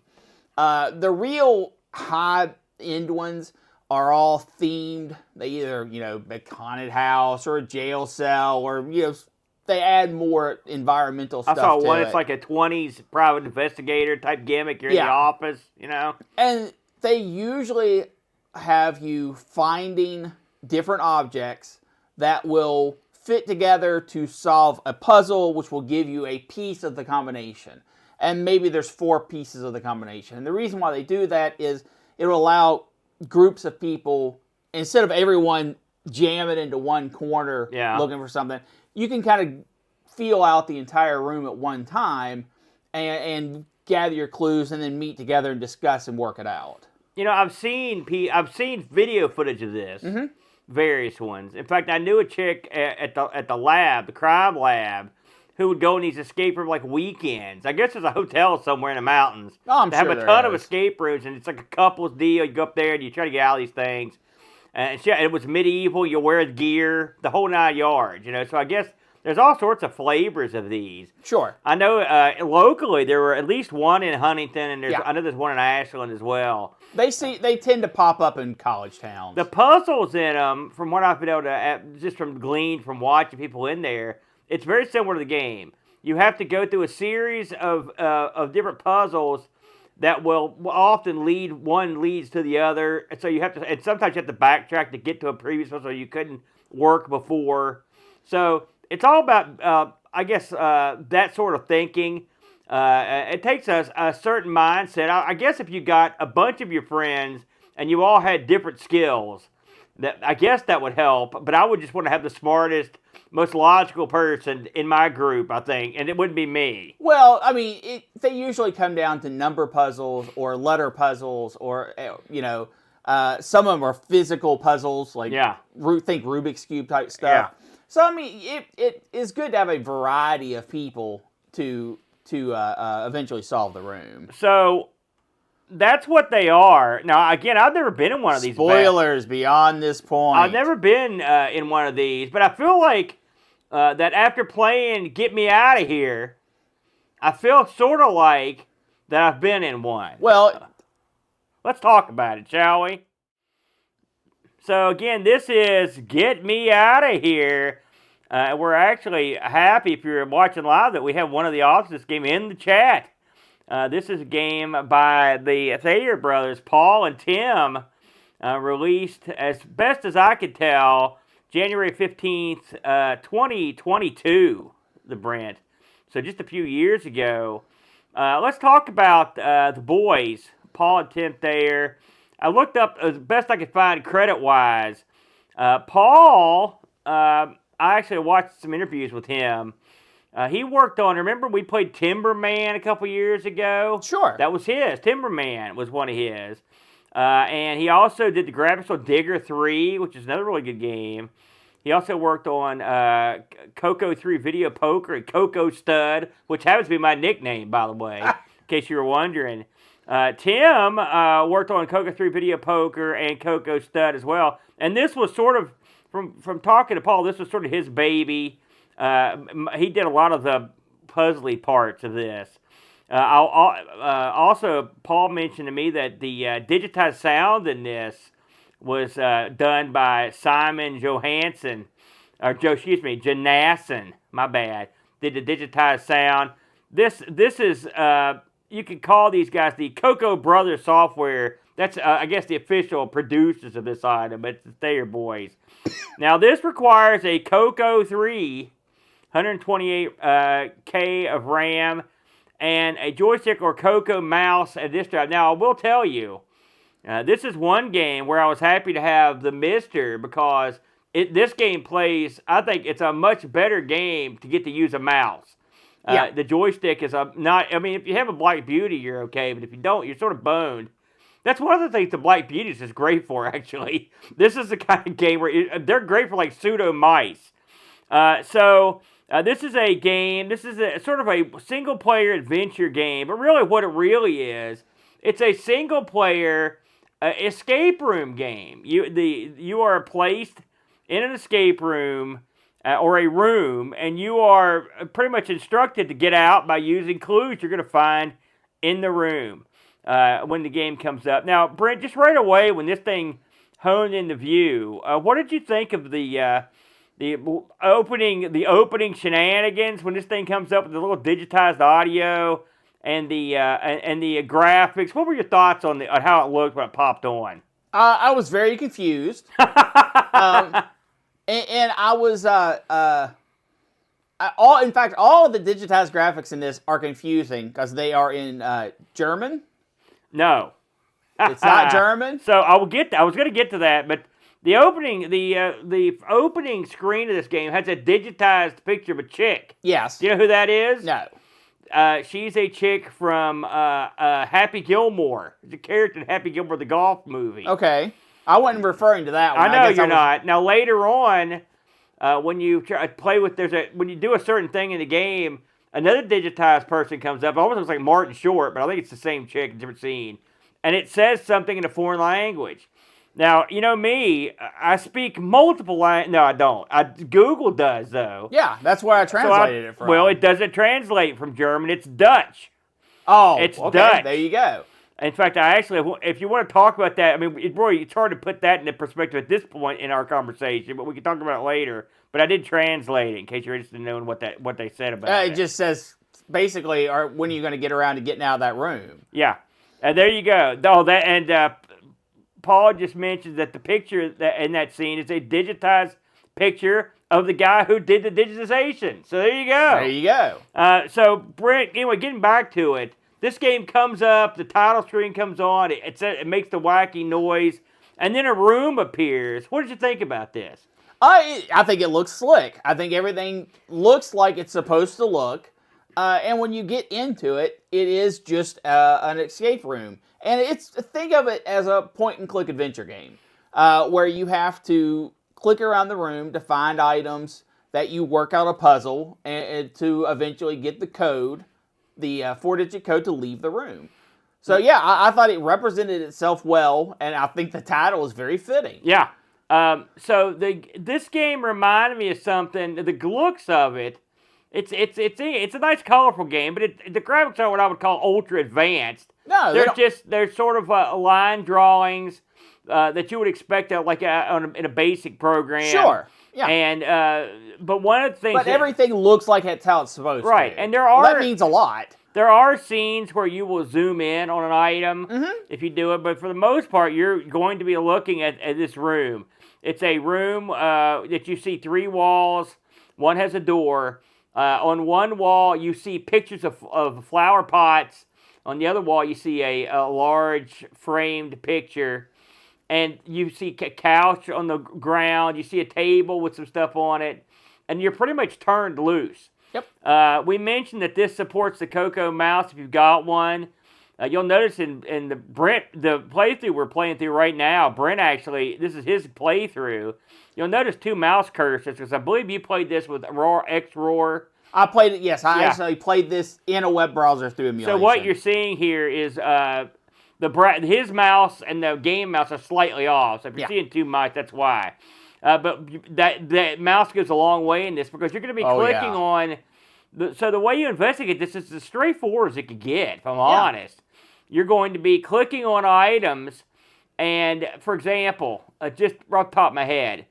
Speaker 3: The real high-end ones are all themed. They either, a haunted house or a jail cell or, they add more environmental stuff to it.
Speaker 1: I saw one, it's like a 20s private investigator type gimmick. You're in the office,
Speaker 3: And they usually have you finding different objects that will fit together to solve a puzzle, which will give you a piece of the combination. and maybe there's 4 pieces of the combination. And the reason why they do that is it'll allow groups of people, instead of everyone jamming into one corner looking for something, you can kind of feel out the entire room at one time and gather your clues and then meet together and discuss and work it out.
Speaker 1: You know, I've seen video footage of this, various ones. In fact, I knew a chick at the lab, the crime lab, who would go in these escape room like weekends. I guess there's a hotel somewhere in the mountains.
Speaker 3: Oh, I'm
Speaker 1: they
Speaker 3: sure
Speaker 1: have a ton of escape rooms, and it's like a couple's deal. You go up there and you try to get out of these things. And it was medieval. You wear the gear, the whole 9 yards. You know, so I guess there's all sorts of flavors of these.
Speaker 3: Sure.
Speaker 1: I know locally there were at least one in Huntington, and I know there's one in Ashland as well.
Speaker 3: They tend to pop up in college towns.
Speaker 1: The puzzles in them, from what I've been able to just from glean from watching people in there, it's very similar to the game. You have to go through a series of different puzzles that will often leads to the other. And so you have to, and sometimes you have to backtrack to get to a previous puzzle you couldn't work before. So it's all about, I guess, that sort of thinking. It takes a certain mindset. I guess if you got a bunch of your friends and you all had different skills, I guess that would help. But I would just want to have the smartest, most logical person in my group, I think, and it wouldn't be me.
Speaker 3: Well, I mean, they usually come down to number puzzles or letter puzzles, or some of them are physical puzzles, like think Rubik's Cube type stuff. Yeah. So I mean, it is good to have a variety of people to eventually solve the room.
Speaker 1: So that's what they are. Now, again, I've never been in one of these.
Speaker 3: Spoilers beyond this point.
Speaker 1: I've never been in one of these, but I feel like that after playing Get Me Out of Here, I feel sort of like that I've been in one.
Speaker 3: Well,
Speaker 1: let's talk about it, shall we? So, again, this is Get Me Out of Here. We're actually happy, if you're watching live, that we have one of the authors of this game in the chat. This is a game by the Thayer brothers, Paul and Tim, released, as best as I could tell, January 15th, 2022, the Brent. So just a few years ago. Let's talk about the boys, Paul and Tim Thayer. I looked up as best I could find credit-wise. Paul, I actually watched some interviews with him. He worked on, remember we played Timberman a couple years ago?
Speaker 3: Sure.
Speaker 1: That was his. Timberman was one of his. And he also did the graphics on Digger 3, which is another really good game. He also worked on CoCo 3 Video Poker and CoCo Stud, which happens to be my nickname, by the way, in case you were wondering. Tim worked on CoCo 3 Video Poker and CoCo Stud as well. And this was sort of, from talking to Paul, this was sort of his baby. He did a lot of the puzzly parts of this. Also, Paul mentioned to me that the digitized sound in this was done by Simon Johansson, Janasson, my bad, did the digitized sound. This is, you could call these guys the CoCo Brothers software. That's, I guess, the official producers of this item. It's the Thayer boys. Now, this requires a CoCo 3, 128K of RAM, and a joystick or CoCo mouse at this drive. Now, I will tell you, this is one game where I was happy to have the Mister, because this game plays, I think it's a much better game to get to use a mouse. The joystick is not, I mean, if you have a Black Beauty, you're okay, but if you don't, you're sort of boned. That's one of the things the Black Beauty is great for, actually. This is the kind of game where they're great for, like, pseudo mice. This is a game, this is a sort of a single-player adventure game, but really what it really is, it's a single-player escape room game. You are placed in an escape room or a room, and you are pretty much instructed to get out by using clues you're going to find in the room when the game comes up. Now, Brent, just right away when this thing honed into view, what did you think of the opening shenanigans when this thing comes up with the little digitized audio and the graphics? What were your thoughts on how it looked when it popped on?
Speaker 3: I was very confused, and I was In fact, all of the digitized graphics in this are confusing because they are in German.
Speaker 1: No.
Speaker 3: It's not German.
Speaker 1: So I was going to get to that, but the opening screen of this game has a digitized picture of a chick.
Speaker 3: Yes.
Speaker 1: Do you know who that is?
Speaker 3: No.
Speaker 1: She's a chick from Happy Gilmore. She's a character in Happy Gilmore, the golf movie.
Speaker 3: Okay. I wasn't referring to that one.
Speaker 1: I know you're not. Now later on, when you play with when you do a certain thing in the game, another digitized person comes up. It almost looks like Martin Short, but I think it's the same chick, different scene, and it says something in a foreign language. Now, you know me, I speak multiple languages. No, I don't. Google does, though.
Speaker 3: Yeah, that's where I translated it from.
Speaker 1: Well, it doesn't translate from German. It's Dutch.
Speaker 3: Oh,
Speaker 1: it's
Speaker 3: okay,
Speaker 1: Dutch.
Speaker 3: There you go.
Speaker 1: In fact, if you want to talk about that, I mean, it's hard to put that into perspective at this point in our conversation, but we can talk about it later. But I did translate it in case you're interested in knowing what they said about it.
Speaker 3: It just says, basically, when are you going to get around to getting out of that room?
Speaker 1: Yeah. There you go. Paul just mentioned that the picture in that scene is a digitized picture of the guy who did the digitization. So there you go.
Speaker 3: There you go.
Speaker 1: So, Brent, anyway, getting back to it, this game comes up, the title screen comes on, it makes the wacky noise, and then a room appears. What did you think about this?
Speaker 3: I think it looks slick. I think everything looks like it's supposed to look. And when you get into it, it is just an escape room. And think of it as a point-and-click adventure game, where you have to click around the room to find items that you work out a puzzle and to eventually get the code, the 4-digit code to leave the room. So yeah, I thought it represented itself well, and I think the title is very fitting.
Speaker 1: Yeah. So this game reminded me of something. The looks of it. It's a nice, colorful game, but the graphics are what I would call ultra advanced.
Speaker 3: No,
Speaker 1: they're sort of line drawings that you would expect in a basic program.
Speaker 3: Sure. Yeah.
Speaker 1: And but one of the things.
Speaker 3: But everything looks like that's how it's supposed to.
Speaker 1: Right, and
Speaker 3: that means a lot.
Speaker 1: There are scenes where you will zoom in on an item if you do it, but for the most part, you're going to be looking at this room. It's a room that you see 3 walls. One has a door. On one wall, you see pictures of flower pots. On the other wall, you see a large framed picture. And you see a couch on the ground. You see a table with some stuff on it. And you're pretty much turned loose.
Speaker 3: Yep.
Speaker 1: We mentioned that this supports the CoCo mouse if you've got one. You'll notice in the playthrough we're playing through right now, Brent actually, this is his playthrough. You'll notice 2 mouse cursors, because I believe you played this with X-Roar.
Speaker 3: I played it, yes. I actually played this in a web browser through emulation.
Speaker 1: So what you're seeing here is his mouse and the game mouse are slightly off. So if you're seeing 2 mice, that's why. But that mouse goes a long way in this, because you're going to be clicking on... So the way you investigate this is as straightforward as it could get, if I'm honest. You're going to be clicking on items, and for example, just off the top of my head,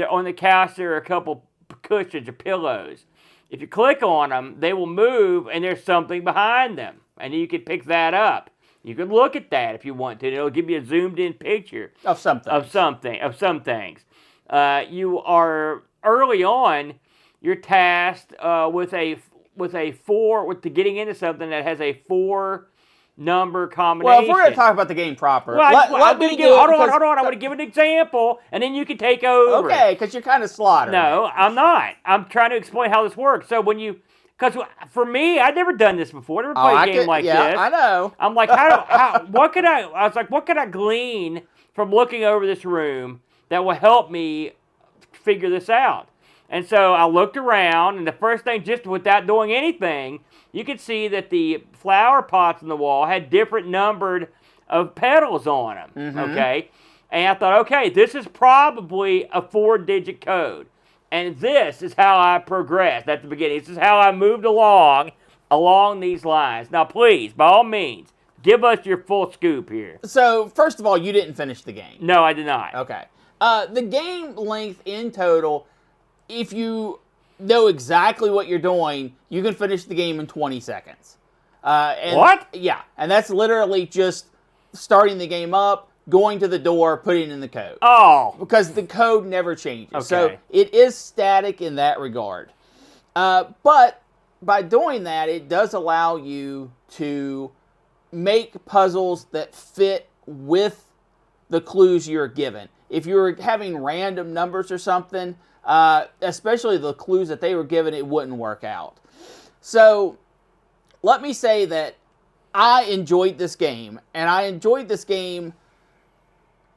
Speaker 1: on the couch there are a couple cushions or pillows. If you click on them, they will move, and there's something behind them, and you can pick that up. You can look at that if you want to. It'll give you a zoomed-in picture
Speaker 3: of something.
Speaker 1: Of some things. You are early on. You're tasked with getting into something that has a 4-number combination.
Speaker 3: Well, if we're going to talk about the game proper,
Speaker 1: hold on. I want to give an example, and then you can take over.
Speaker 3: Okay, because you're kind of slaughtered.
Speaker 1: No, I'm not. I'm trying to explain how this works. So because for me, I've never done this before. I never played a game like this.
Speaker 3: Yeah, I know.
Speaker 1: I'm like, what could I glean from looking over this room that will help me figure this out? And so I looked around, and the first thing, just without doing anything, you could see that the flower pots on the wall had different numbered of petals on them, okay? And I thought, okay, this is probably a 4-digit code. And this is how I progressed at the beginning. This is how I moved along these lines. Now, please, by all means, give us your full scoop here.
Speaker 3: So, first of all, you didn't finish the game.
Speaker 1: No, I did not.
Speaker 3: Okay. The game length in total... If you know exactly what you're doing, you can finish the game in 20 seconds.
Speaker 1: What?
Speaker 3: Yeah, and that's literally just starting the game up, going to the door, putting in the code.
Speaker 1: Oh.
Speaker 3: Because the code never changes.
Speaker 1: Okay.
Speaker 3: So it is static in that regard. But by doing that, it does allow you to make puzzles that fit with the clues you're given. If you're having random numbers or something, especially the clues that they were given, it wouldn't work out. So let me say that I enjoyed this game, and I enjoyed this game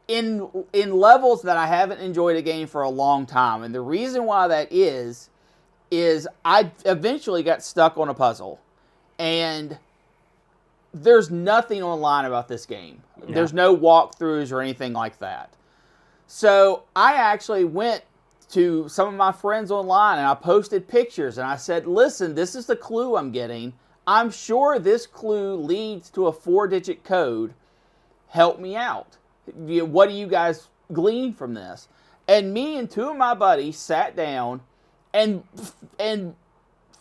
Speaker 3: in levels that I haven't enjoyed a game for a long time. And the reason why that is I eventually got stuck on a puzzle, and there's nothing online about this game. Yeah. There's no walkthroughs or anything like that. So I actually went to some of my friends online, and I posted pictures, and I said, listen, this is the clue I'm getting. I'm sure this clue leads to a 4-digit code. Help me out. What do you guys glean from this? And me and 2 of my buddies sat down and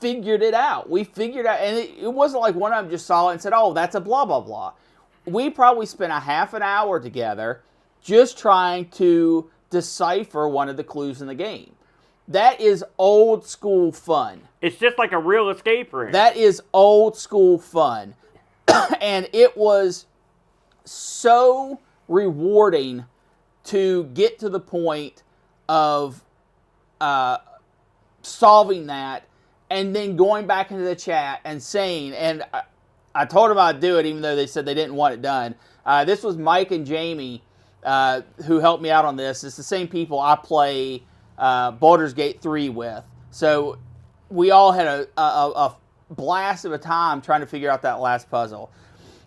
Speaker 3: figured it out. We figured out, and it wasn't like one of them just saw it and said, oh, that's a blah, blah, blah. We probably spent a half an hour together just trying to decipher one of the clues in the game. That is old school fun.
Speaker 1: It's just like a real escape room.
Speaker 3: That is old school fun. And it was so rewarding to get to the point of solving that and then going back into the chat and saying, and I told them I'd do it even though they said they didn't want it done. This was Mike and Jamie who helped me out on this. It's the same people I play Baldur's Gate 3 with. So we all had a blast of a time trying to figure out that last puzzle.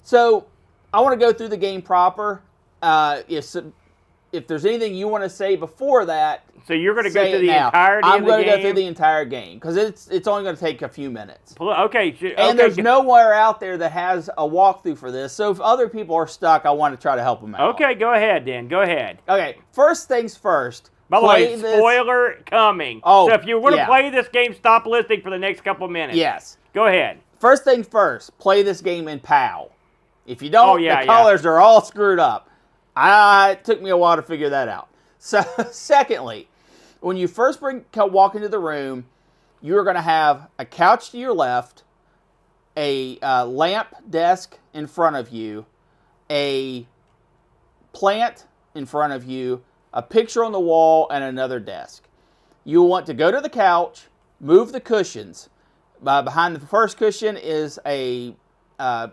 Speaker 3: So I want to go through the game proper. If there's anything you want to say before that,
Speaker 1: so you're going to go through the entirety of the game?
Speaker 3: I'm going to go through the entire game because it's only going to take a few minutes.
Speaker 1: Okay.
Speaker 3: And there's nowhere out there that has a walkthrough for this. So if other people are stuck, I want to try to help them out.
Speaker 1: Okay, go ahead, then. Go ahead.
Speaker 3: Okay, first things first.
Speaker 1: By the way, spoiler coming.
Speaker 3: Oh,
Speaker 1: so if you want to play this game, stop listening for the next couple of minutes.
Speaker 3: Yes.
Speaker 1: Go ahead.
Speaker 3: First things first, play this game in POW. If you don't, the colors are all screwed up. It took me a while to figure that out. So, secondly, when you first walk into the room, you're going to have a couch to your left, a lamp desk in front of you, a plant in front of you, a picture on the wall, and another desk. You'll want to go to the couch, move the cushions. Behind the first cushion is a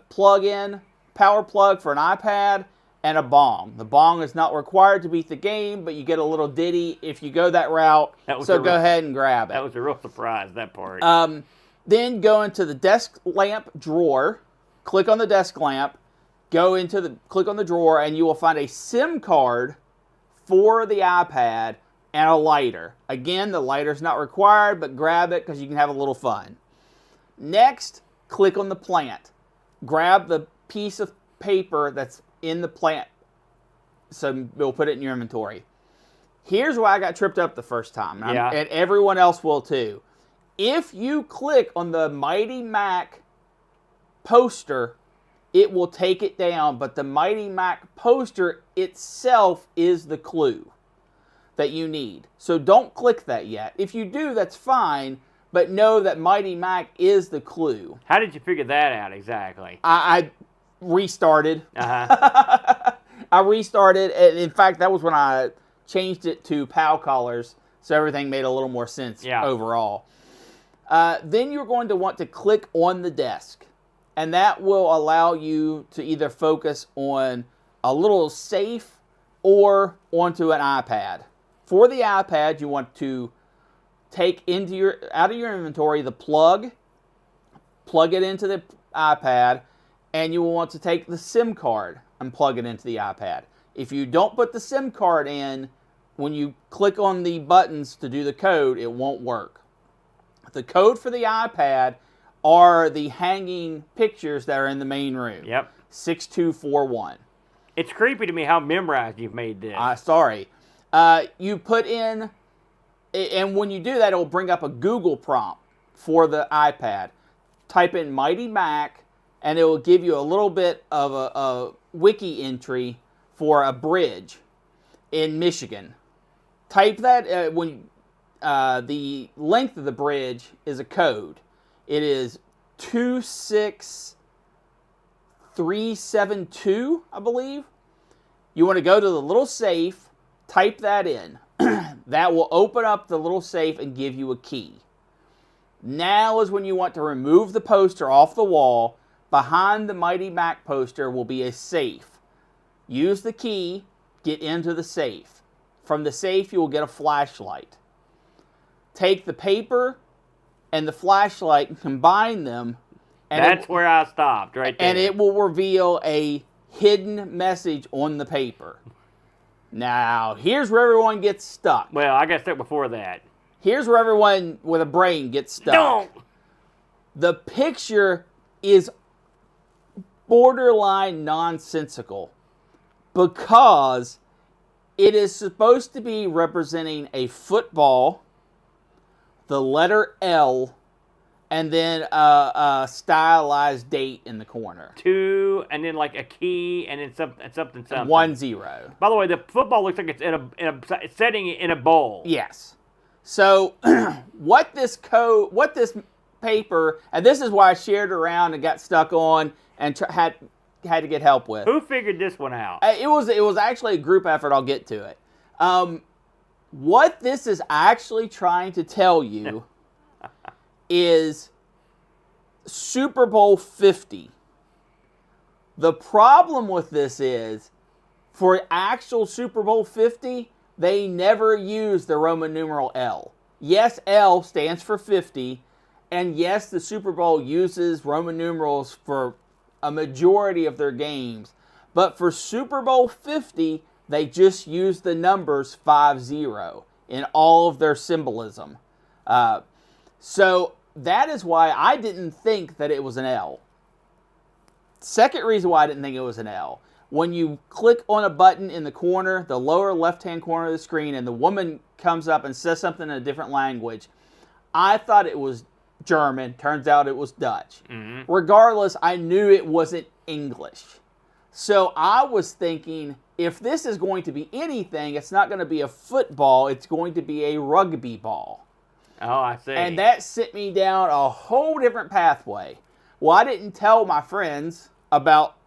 Speaker 3: plug-in power plug for an iPad and a bong. The bong is not required to beat the game, but you get a little ditty if you go that route. So go ahead and grab it.
Speaker 1: That was a real surprise, that part.
Speaker 3: Then go into the desk lamp drawer, click on the desk lamp, click on the drawer, and you will find a SIM card for the iPad and a lighter. Again, the lighter's not required, but grab it because you can have a little fun. Next, click on the plant. Grab the piece of paper that's in the plant, so we'll put it in your inventory. Here's why I got tripped up the first time, and everyone else will too. If you click on the Mighty Mac poster, it will take it down, but the Mighty Mac poster itself is the clue that you need. So don't click that yet. If you do, that's fine, but know that Mighty Mac is the clue.
Speaker 1: How did you figure that out exactly?
Speaker 3: I restarted.
Speaker 1: Uh-huh.
Speaker 3: I restarted, and in fact, that was when I changed it to POW colors, so everything made a little more sense overall. Then you're going to want to click on the desk, and that will allow you to either focus on a little safe or onto an iPad. For the iPad, you want to take out of your inventory the plug it into the iPad, and you will want to take the SIM card and plug it into the iPad. If you don't put the SIM card in, when you click on the buttons to do the code, it won't work. The code for the iPad are the hanging pictures that are in the main room.
Speaker 1: Yep.
Speaker 3: 6241.
Speaker 1: It's creepy to me how memorized you've made this.
Speaker 3: Sorry. You put in, and when you do that, it will bring up a Google prompt for the iPad. Type in Mighty Mac, and it will give you a little bit of a wiki entry for a bridge in Michigan. Type that the length of the bridge is a code. It is 26372, I believe. You want to go to the little safe, type that in. That will open up the little safe and give you a key. Now is when you want to remove the poster off the wall. Behind the Mighty Mac poster will be a safe. Use the key, get into the safe. From the safe, you will get a flashlight. Take the paper and the flashlight and combine them. And
Speaker 1: That's where I stopped, right there.
Speaker 3: And it will reveal a hidden message on the paper. Now, here's where everyone gets stuck.
Speaker 1: Well, I got stuck before that.
Speaker 3: Here's where everyone with a brain gets stuck.
Speaker 1: No!
Speaker 3: The picture is borderline nonsensical because it is supposed to be representing a football, the letter L, and then a stylized date in the corner.
Speaker 1: 2, and then like a key, and then something.
Speaker 3: 1-0.
Speaker 1: By the way, the football looks like it's in a setting in a bowl.
Speaker 3: Yes. So what this paper, and this is why I shared around and got stuck on and had to get help with.
Speaker 1: Who figured this one out?
Speaker 3: It was actually a group effort. I'll get to it. What this is actually trying to tell you is Super Bowl 50. The problem with this is, for actual Super Bowl 50, they never use the Roman numeral L. Yes, L stands for 50, and yes, the Super Bowl uses Roman numerals for a majority of their games. But for Super Bowl 50, they just use the numbers 50 in all of their symbolism. So that is why I didn't think that it was an L. Second reason why I didn't think it was an L. When you click on a button in the corner, the lower left-hand corner of the screen, and the woman comes up and says something in a different language, I thought it was German. Turns out it was Dutch. Mm-hmm. Regardless, I knew it wasn't English. So I was thinking, if this is going to be anything, it's not going to be a football, it's going to be a rugby ball.
Speaker 1: Oh, I see.
Speaker 3: And that sent me down a whole different pathway. Well, I didn't tell my friends about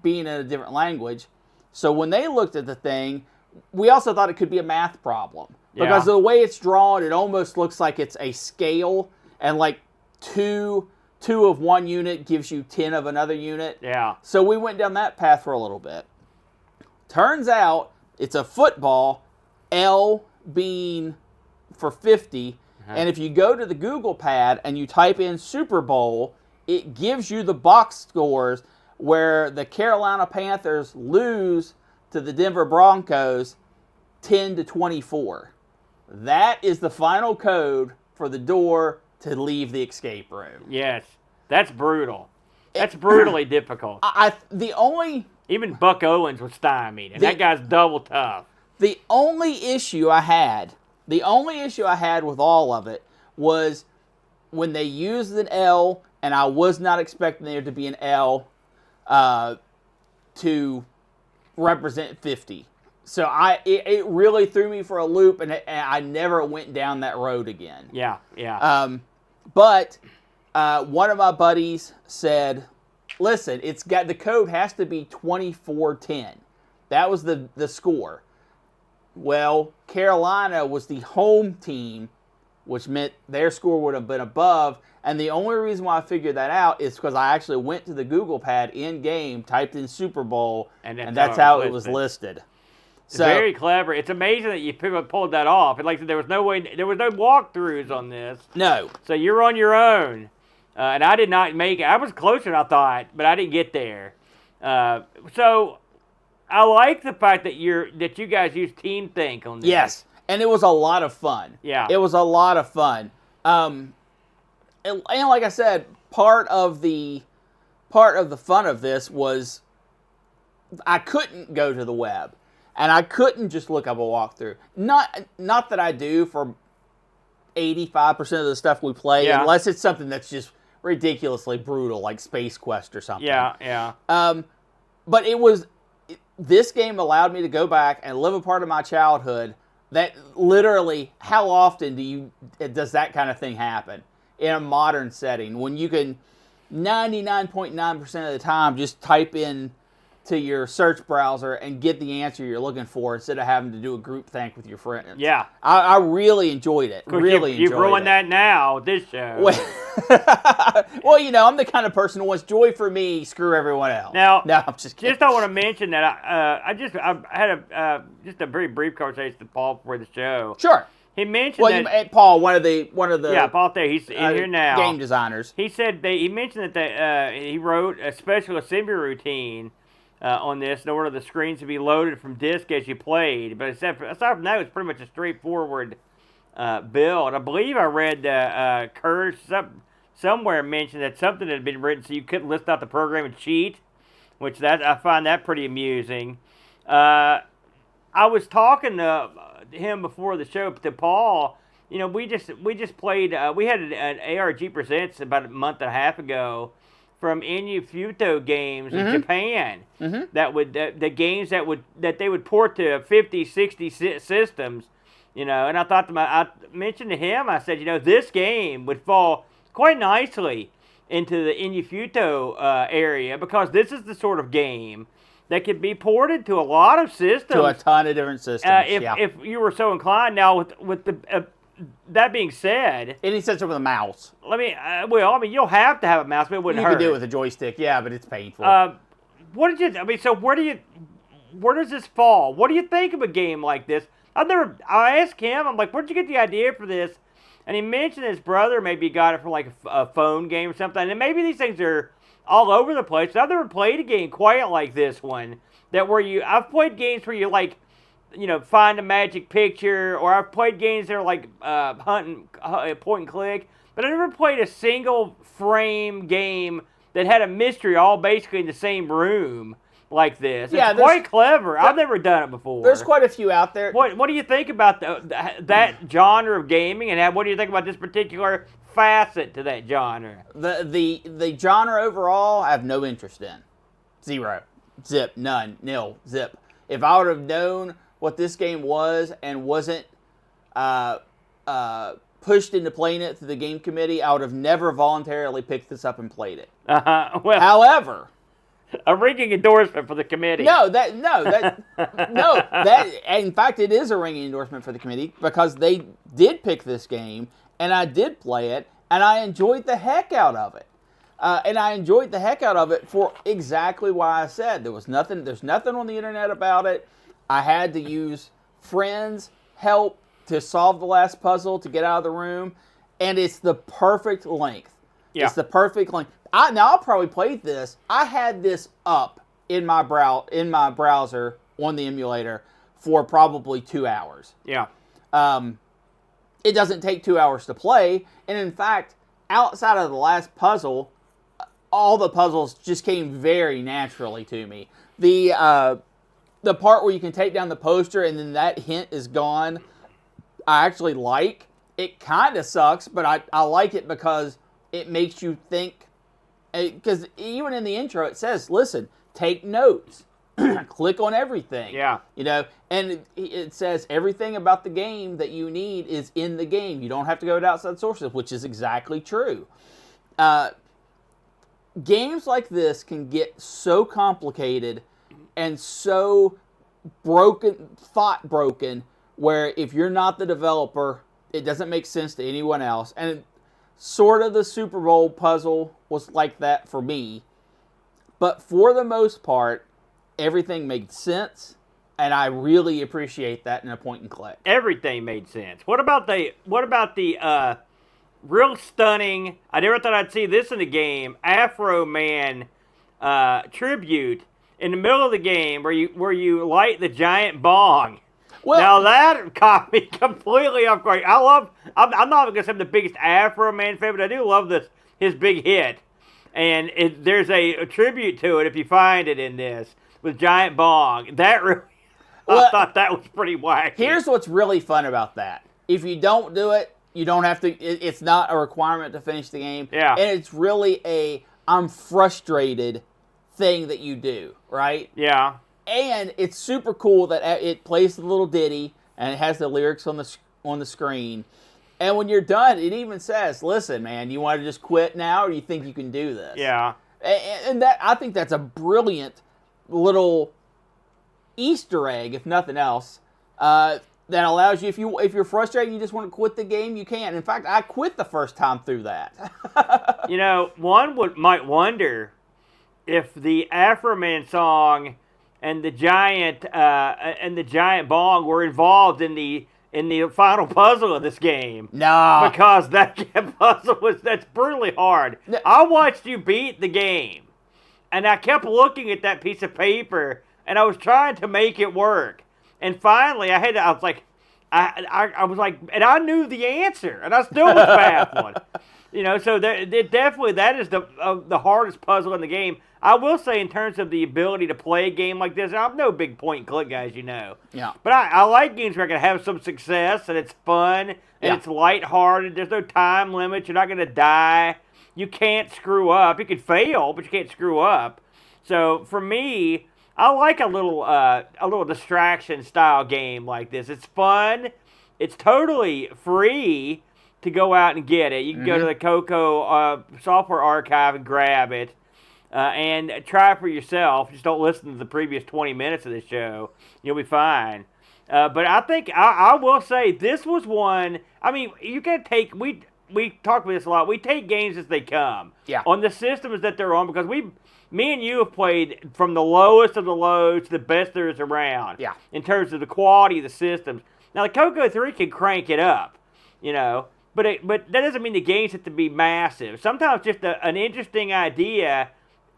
Speaker 3: being in a different language. So when they looked at the thing, we also thought it could be a math problem.
Speaker 1: Yeah.
Speaker 3: Because the way it's drawn, it almost looks like it's a scale, and like two of one unit gives you 10 of another unit.
Speaker 1: Yeah.
Speaker 3: So we went down that path for a little bit. Turns out it's a football, L being for 50. And if you go to the Google pad and you type in Super Bowl, it gives you the box scores where the Carolina Panthers lose to the Denver Broncos 10-24. That is the final code for the door to leave the escape room.
Speaker 1: Yes. That's brutal. That's brutally difficult.
Speaker 3: Even
Speaker 1: Buck Owens was stymied, and that guy's double tough.
Speaker 3: The only issue I had with all of it was when they used an L, and I was not expecting there to be an L to represent 50. So it really threw me for a loop, and I never went down that road again.
Speaker 1: Yeah, yeah.
Speaker 3: But one of my buddies said, listen, the code has to be 2410. That was the score. Well, Carolina was the home team, which meant their score would have been above. And the only reason why I figured that out is because I actually went to the Google pad in-game, typed in Super Bowl, and that's how it was listed.
Speaker 1: So, very clever. It's amazing that you pulled that off. And like I said, there was no walkthroughs on this.
Speaker 3: No.
Speaker 1: So you're on your own. And I did not make it. I was closer than I thought, but I didn't get there. So I like the fact that you guys use Team Think on this.
Speaker 3: Yes, and it was a lot of fun.
Speaker 1: Yeah.
Speaker 3: It was a lot of fun. And like I said, part of the fun of this was I couldn't go to the web. And I couldn't just look up a walkthrough. Not that I do for 85% of the stuff we play, unless it's something that's just ridiculously brutal, like Space Quest or something.
Speaker 1: Yeah, yeah.
Speaker 3: But this game allowed me to go back and live a part of my childhood That literally, how often does that kind of thing happen in a modern setting when you can 99.9% of the time just type in to your search browser and get the answer you're looking for instead of having to do a group think with your friends.
Speaker 1: Yeah.
Speaker 3: I really enjoyed it.
Speaker 1: You've ruined that now with this show.
Speaker 3: Well, you know, I'm the kind of person who wants joy for me, screw everyone else.
Speaker 1: Now,
Speaker 3: no, I'm just kidding.
Speaker 1: I want to mention that I had just a very brief conversation with Paul before the show.
Speaker 3: Sure.
Speaker 1: He mentioned that
Speaker 3: Paul, one of the
Speaker 1: Paul there, he's in here now.
Speaker 3: Game designers.
Speaker 1: He said he mentioned that he wrote a special assembly routine on this in order for the screens to be loaded from disk as you played. But aside from that, it was pretty much a straightforward build. I believe I read Kurt somewhere mentioned that something had been written so you couldn't list out the program and cheat, which I find that pretty amusing. I was talking to him before the show, to Paul. You know, we just played. We had an ARG Presents about a month and a half ago from ME Futo games in Japan. That would the games that they would port to 50, 60 systems. You know, and I mentioned to him. I said, you know, this game would fall quite nicely into the ME Futo area because this is the sort of game that could be ported to a lot of systems. To
Speaker 3: a ton of different systems,
Speaker 1: if you were so inclined. Now, with the that being said...
Speaker 3: Any system with a mouse.
Speaker 1: You'll have to have a mouse, but it wouldn't hurt.
Speaker 3: You can do it with a joystick, yeah, but it's painful.
Speaker 1: Where does this fall? What do you think of a game like this? I asked him, I'm like, where'd you get the idea for this? And he mentioned his brother maybe got it from like a phone game or something. And maybe these things are all over the place. I've never played a game quite like this one. I've played games where you like, you know, find a magic picture, or I've played games that are like hunting, point and click. But I never played a single frame game that had a mystery all basically in the same room like this. Yeah, it's quite clever. I've never done it before.
Speaker 3: There's quite a few out there.
Speaker 1: What do you think about that genre of gaming, and what do you think about this particular facet to that genre?
Speaker 3: The genre overall, I have no interest in. Zero. Zip. None. Nil. Zip. If I would have known what this game was and wasn't pushed into playing it through the game committee, I would have never voluntarily picked this up and played it.
Speaker 1: Well,
Speaker 3: however,
Speaker 1: a ringing endorsement for the committee.
Speaker 3: No. In fact, it is a ringing endorsement for the committee because they did pick this game, and I did play it, and I enjoyed the heck out of it. And I enjoyed the heck out of it for exactly why I said. There's nothing on the internet about it. I had to use friends' help to solve the last puzzle to get out of the room, and it's the perfect length. Yeah. It's the perfect length. I'll probably play this. I had this up in my browser on the emulator for probably 2 hours.
Speaker 1: Yeah.
Speaker 3: It doesn't take 2 hours to play, and in fact, outside of the last puzzle, all the puzzles just came very naturally to me. The part where you can take down the poster and then that hint is gone, I actually like. It kind of sucks, but I like it because it makes you think. Because even in the intro it says, listen, take notes. Click on everything.
Speaker 1: Yeah.
Speaker 3: You know, and it says everything about the game that you need is in the game. You don't have to go to outside sources, which is exactly true. Games like this can get so complicated and so thought broken, where if you're not the developer, it doesn't make sense to anyone else. And sort of the Super Bowl puzzle was like that for me. But for the most part, everything made sense, and I really appreciate that in a point and click.
Speaker 1: Everything made sense. What about the real stunning, I never thought I'd see this in the game, Afro Man tribute in the middle of the game where you light the giant bong. Well, now that caught me completely off guard. I'm not going to say I'm the biggest Afro Man fan, but I do love his big hit. And there's a tribute to it if you find it in this with giant bong. I thought that was pretty wacky.
Speaker 3: Here's what's really fun about that. If you don't do it, you don't have to. It's not a requirement to finish the game.
Speaker 1: Yeah.
Speaker 3: And it's really I'm frustrated thing that you do, right?
Speaker 1: Yeah.
Speaker 3: And it's super cool that it plays the little ditty and it has the lyrics on the screen. And when you're done, it even says, "Listen, man, you want to just quit now, or do you think you can do this?"
Speaker 1: Yeah.
Speaker 3: And that, I think that's a brilliant little Easter egg, if nothing else, that allows you, if you're frustrated, you just want to quit the game, you can. In fact, I quit the first time through that.
Speaker 1: You know, one might wonder if the Afro Man song and the giant bong were involved in the final puzzle of this game.
Speaker 3: No.
Speaker 1: Because that puzzle that's brutally hard.
Speaker 3: No.
Speaker 1: I watched you beat the game, and I kept looking at that piece of paper, and I was trying to make it work. And finally, I was like, and I knew the answer, and I still was baffled. You know, so that is the hardest puzzle in the game. I will say, in terms of the ability to play a game like this, I'm no big point and click guy, as you know.
Speaker 3: Yeah.
Speaker 1: But I like games where I can have some success, and it's fun, and it's lighthearted. There's no time limit. You're not going to die. You can't screw up. You can fail, but you can't screw up. So for me, I like a little distraction style game like this. It's fun. It's totally free to go out and get it. You can go to the CoCo software archive and grab it. And try it for yourself. Just don't listen to the previous 20 minutes of this show. You'll be fine. But I think I will say this was one. I mean, you can take we talk about this a lot. We take games as they come.
Speaker 3: Yeah.
Speaker 1: On the systems that they're on, because me and you have played from the lowest of the lows to the best there is around.
Speaker 3: Yeah.
Speaker 1: In terms of the quality of the systems. Now the CoCo 3 can crank it up, you know. But that doesn't mean the games have to be massive. Sometimes just an interesting idea,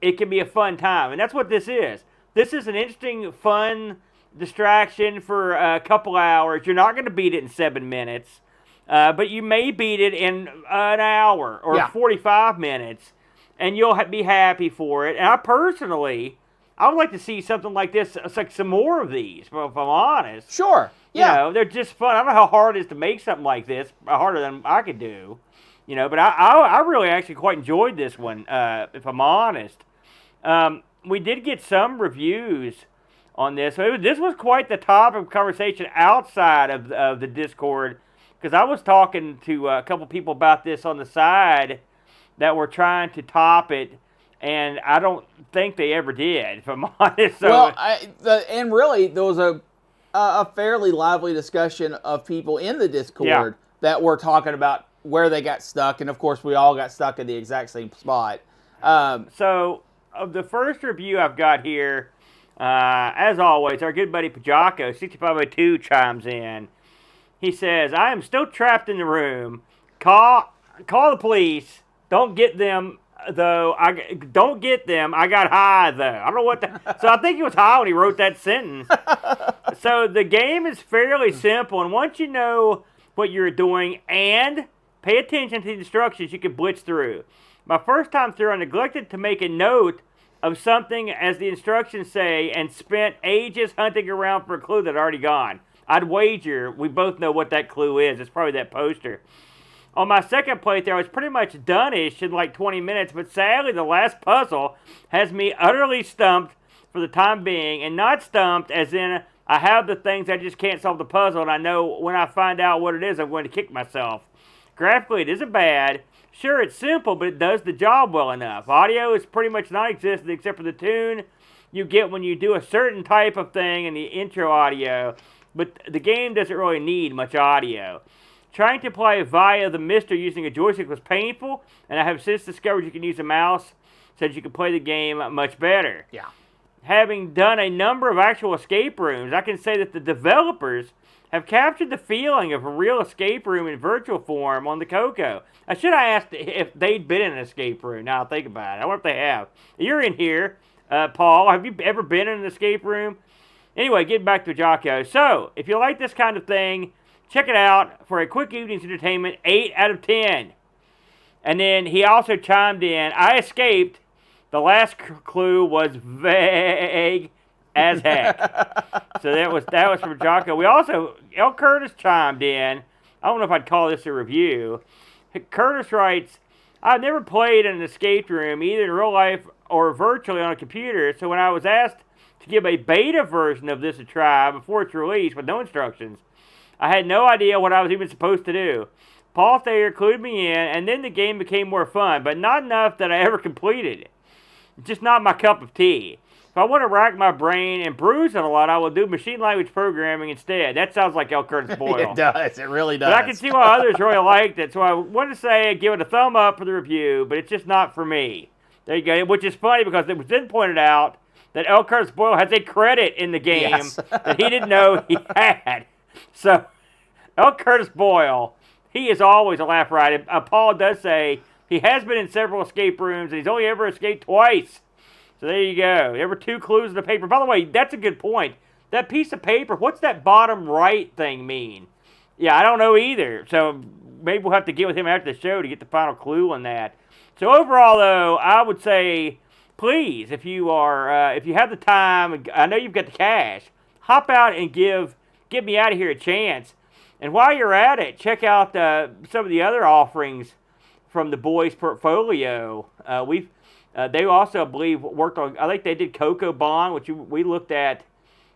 Speaker 1: it can be a fun time, and that's what this is. This is an interesting, fun distraction for a couple hours. You're not going to beat it in 7 minutes, but you may beat it in an hour or 45 minutes, and you'll be happy for it. And I would like to see something like this, like some more of these, if I'm honest.
Speaker 3: Sure. Yeah.
Speaker 1: You know, they're just fun. I don't know how hard it is to make something like this, harder than I could do. You know, but I really actually quite enjoyed this one, if I'm honest. We did get some reviews on this. So this was quite the topic of conversation outside of the Discord, because I was talking to a couple people about this on the side that were trying to top it, and I don't think they ever did, if I'm honest. So,
Speaker 3: well, and really, there was a fairly lively discussion of people in the Discord that were talking about where they got stuck, and of course, we all got stuck in the exact same spot.
Speaker 1: So, of the first review I've got here, as always, our good buddy Pajako 6502 chimes in. He says, "I am still trapped in the room. Call the police. Don't get them." Though don't get them. I got high though. I don't know what. So I think he was high when he wrote that sentence. So the game is fairly simple, and once you know what you're doing and pay attention to the instructions, you can blitz through. My first time through, I neglected to make a note of something as the instructions say, and spent ages hunting around for a clue that had already gone. I'd wager we both know what that clue is. It's probably that poster. On my second playthrough, I was pretty much done-ish in like 20 minutes, but sadly the last puzzle has me utterly stumped for the time being, and not stumped as in I have the things, I just can't solve the puzzle, and I know when I find out what it is, I'm going to kick myself. Graphically, it isn't bad. Sure, it's simple, but it does the job well enough. Audio is pretty much non-existent except for the tune you get when you do a certain type of thing in the intro audio, but the game doesn't really need much audio. Trying to play via the Mister using a joystick was painful, and I have since discovered you can use a mouse so that you can play the game much better.
Speaker 3: Yeah.
Speaker 1: Having done a number of actual escape rooms, I can say that the developers have captured the feeling of a real escape room in virtual form on the CoCo. I should have asked if they'd been in an escape room. Now I think about it. I wonder if they have. You're in here, Paul. Have you ever been in an escape room? Anyway, getting back to Jocko. So, if you like this kind of thing, check it out for a quick evening's entertainment, 8 out of 10. And then he also chimed in, I escaped. The last clue was vague as heck. So that was from Jocko. We also, L. Curtis chimed in. I don't know if I'd call this a review. Curtis writes, I've never played in an escape room, either in real life or virtually on a computer, so when I was asked to give a beta version of this a try before it's released with no instructions, I had no idea what I was even supposed to do. Paul Thayer clued me in, and then the game became more fun, but not enough that I ever completed it. It's just not my cup of tea. If I want to rack my brain and bruise it a lot, I will do machine language programming instead. That sounds like L. Curtis Boyle.
Speaker 3: It does. It really does.
Speaker 1: But I can see why others really liked it, so I wanted to say give it a thumb up for the review, but it's just not for me. There you go. Which is funny because it was then pointed out that L. Curtis Boyle has a credit in the game that he didn't know he had. So, L. Curtis Boyle, he is always a laugh riot. Paul does say he has been in several escape rooms, and he's only ever escaped twice. So there you go. There were 2 clues in the paper. By the way, that's a good point. That piece of paper, what's that bottom right thing mean? Yeah, I don't know either. So maybe we'll have to get with him after the show to get the final clue on that. So overall, though, I would say, please, if you have the time, I know you've got the cash, hop out and give Me Out of Here a chance. And while you're at it, check out some of the other offerings from the boys' portfolio. They also, I believe, worked on, I think they did CoCo Bond, which we looked at,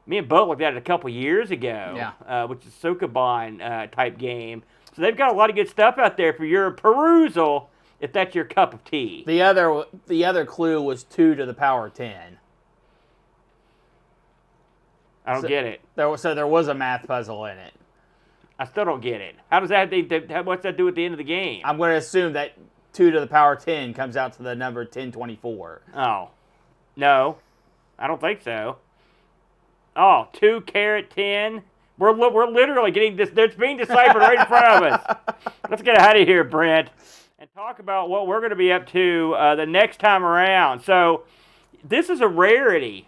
Speaker 1: me and Bo looked at it a couple years ago, which is a Bond type game. So they've got a lot of good stuff out there for your perusal, if that's your cup of tea.
Speaker 3: The other clue was 2 to the power 10.
Speaker 1: I don't get it.
Speaker 3: So there was a math puzzle in it.
Speaker 1: I still don't get it. How does that, what's that do at the end of the game?
Speaker 3: I'm going to assume that 2 to the power 10 comes out to the number 1024.
Speaker 1: Oh. No. I don't think so. Oh, 2 carat 10. We're literally getting this. It's being deciphered right in front of us. Let's get out of here, Brent, and talk about what we're going to be up to the next time around. So, this is a rarity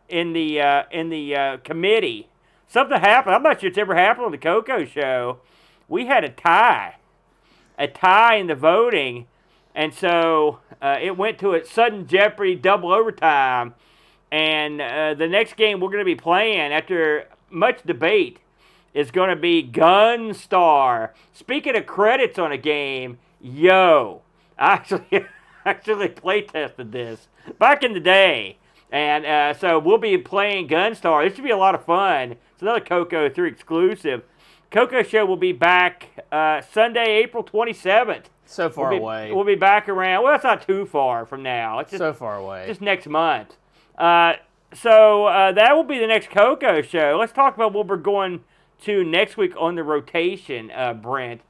Speaker 1: in the committee. Something happened. I'm not sure it's ever happened on the CoCo Show. We had a tie in the voting, and so it went to a sudden jeopardy double overtime. And the next game we're going to be playing, after much debate, is going to be Gunstar. Speaking of credits on a game, I actually play tested this back in the day. And so we'll be playing Gunstar. This should be a lot of fun. It's another CoCo 3 exclusive. CoCo Show will be back Sunday, April 27th.
Speaker 3: So far away.
Speaker 1: We'll be back around. Well, it's not too far from now. It's just,
Speaker 3: so far away.
Speaker 1: Just next month. So that will be the next CoCo Show. Let's talk about what we're going to next week on the rotation, Brent.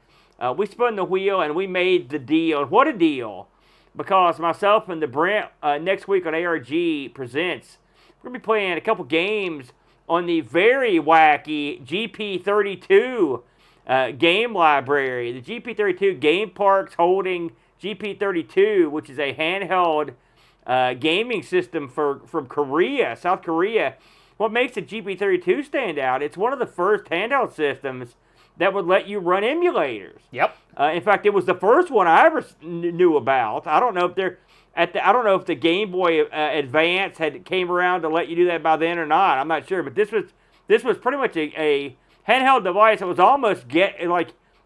Speaker 1: We spun the wheel and we made the deal. And what a deal. Because myself and the Brent next week on ARG Presents, we're going to be playing a couple games on the very wacky GP32 game library. The GP32 Game Parks Holding GP32, which is a handheld gaming system from Korea, South Korea. What makes the GP32 stand out, it's one of the first handheld systems that would let you run emulators.
Speaker 3: Yep.
Speaker 1: In fact, it was the first one I ever knew about. I don't know if the Game Boy Advance came around to let you do that by then or not. I'm not sure, but this was pretty much a handheld device that was almost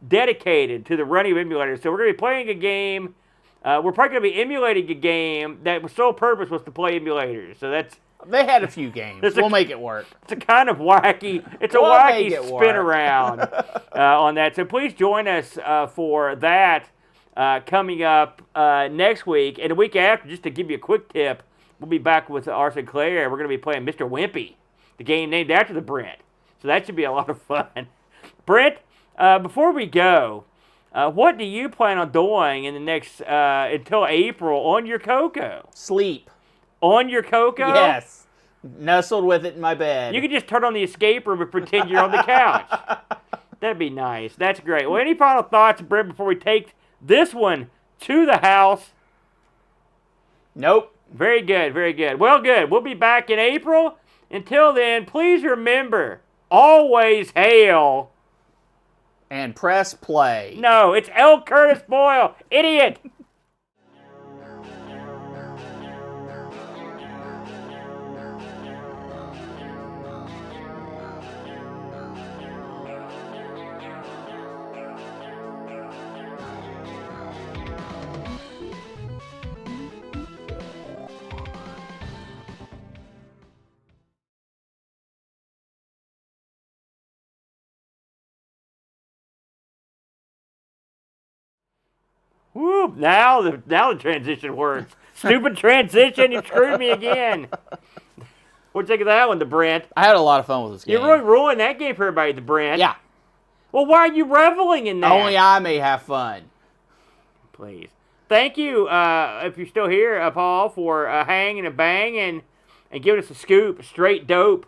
Speaker 1: dedicated to the running of emulators. So we're going to be playing a game. We're probably going to be emulating a game that sole purpose was to play emulators. So that's.
Speaker 3: They had a few games. We'll make it work.
Speaker 1: It's a kind of wacky. It's a wacky spin around on that. So please join us for that coming up next week. And the week after, just to give you a quick tip, we'll be back with R. Sinclair. We're going to be playing Mr. Wimpy, the game named after the Brent. So that should be a lot of fun. Brent, before we go, what do you plan on doing in the next until April on your CoCo?
Speaker 3: Sleep.
Speaker 1: On your CoCo?
Speaker 3: Yes. Nestled with it in my bed.
Speaker 1: You can just turn on the escape room and pretend you're on the couch. That'd be nice. That's great. Well, any final thoughts, Brent, before we take this one to the house?
Speaker 3: Nope.
Speaker 1: Very good, very good. Well, good. We'll be back in April. Until then, please remember, always hail.
Speaker 3: And press play.
Speaker 1: No, it's L. Curtis Boyle. Idiot. Whoop! Now the transition works. Stupid transition. You screwed me again. What'd you think of that one, the Brent?
Speaker 3: I had a lot of fun with this game.
Speaker 1: You really ruined that game for everybody, the Brent.
Speaker 3: Yeah.
Speaker 1: Well, why are you reveling in that?
Speaker 3: Only I may have fun.
Speaker 1: Please. Thank you, if you're still here, Paul, for hanging and banging and giving us a scoop, straight dope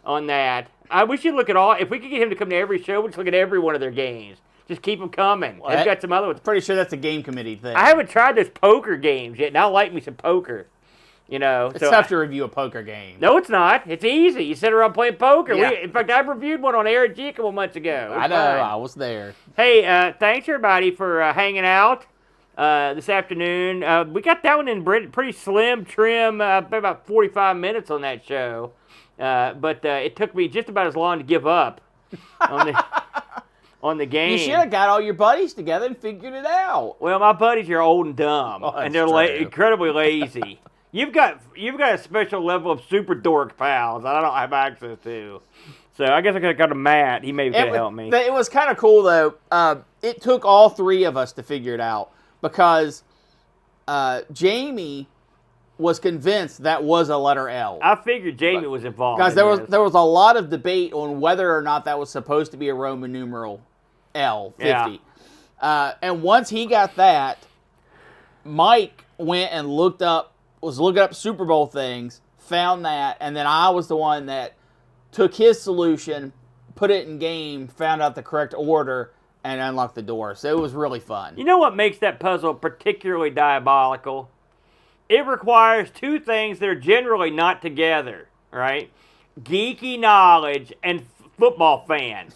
Speaker 1: on that. We should look at all. If we could get him to come to every show, we'll just look at every one of their games. Just keep them coming.
Speaker 3: Well,
Speaker 1: They've got some other ones.
Speaker 3: Pretty sure that's a game committee thing.
Speaker 1: I haven't tried those poker games yet, and I like me some poker. You know,
Speaker 3: It's tough to review a poker game.
Speaker 1: No, it's not. It's easy. You sit around playing poker.
Speaker 3: Yeah.
Speaker 1: In fact, I reviewed one on Aaron G a couple months ago.
Speaker 3: I know.
Speaker 1: Fine.
Speaker 3: I was there.
Speaker 1: Hey, thanks everybody for hanging out this afternoon. We got that one in pretty slim trim, about 45 minutes on that show. But it took me just about as long to give up on the game.
Speaker 3: You should have got all your buddies together and figured it out.
Speaker 1: Well, my buddies are old and dumb,
Speaker 3: Oh,
Speaker 1: and
Speaker 3: that's
Speaker 1: they're
Speaker 3: true.
Speaker 1: incredibly lazy. You've got a special level of super dork pals that I don't have access to. So I guess I could have gone to Matt. He maybe could have helped me.
Speaker 3: It was kind of cool, though. It took all three of us to figure it out because Jamie was convinced that was a letter L.
Speaker 1: I figured Jamie was involved.
Speaker 3: Guys,
Speaker 1: in
Speaker 3: there was a lot of debate on whether or not that was supposed to be a Roman numeral L, 50.
Speaker 1: Yeah.
Speaker 3: And once he got that, Mike went and was looking up Super Bowl things, found that, and then I was the one that took his solution, put it in game, found out the correct order, and unlocked the door. So it was really fun.
Speaker 1: You know what makes that puzzle particularly diabolical? It requires two things that are generally not together, right? Geeky knowledge and football fans,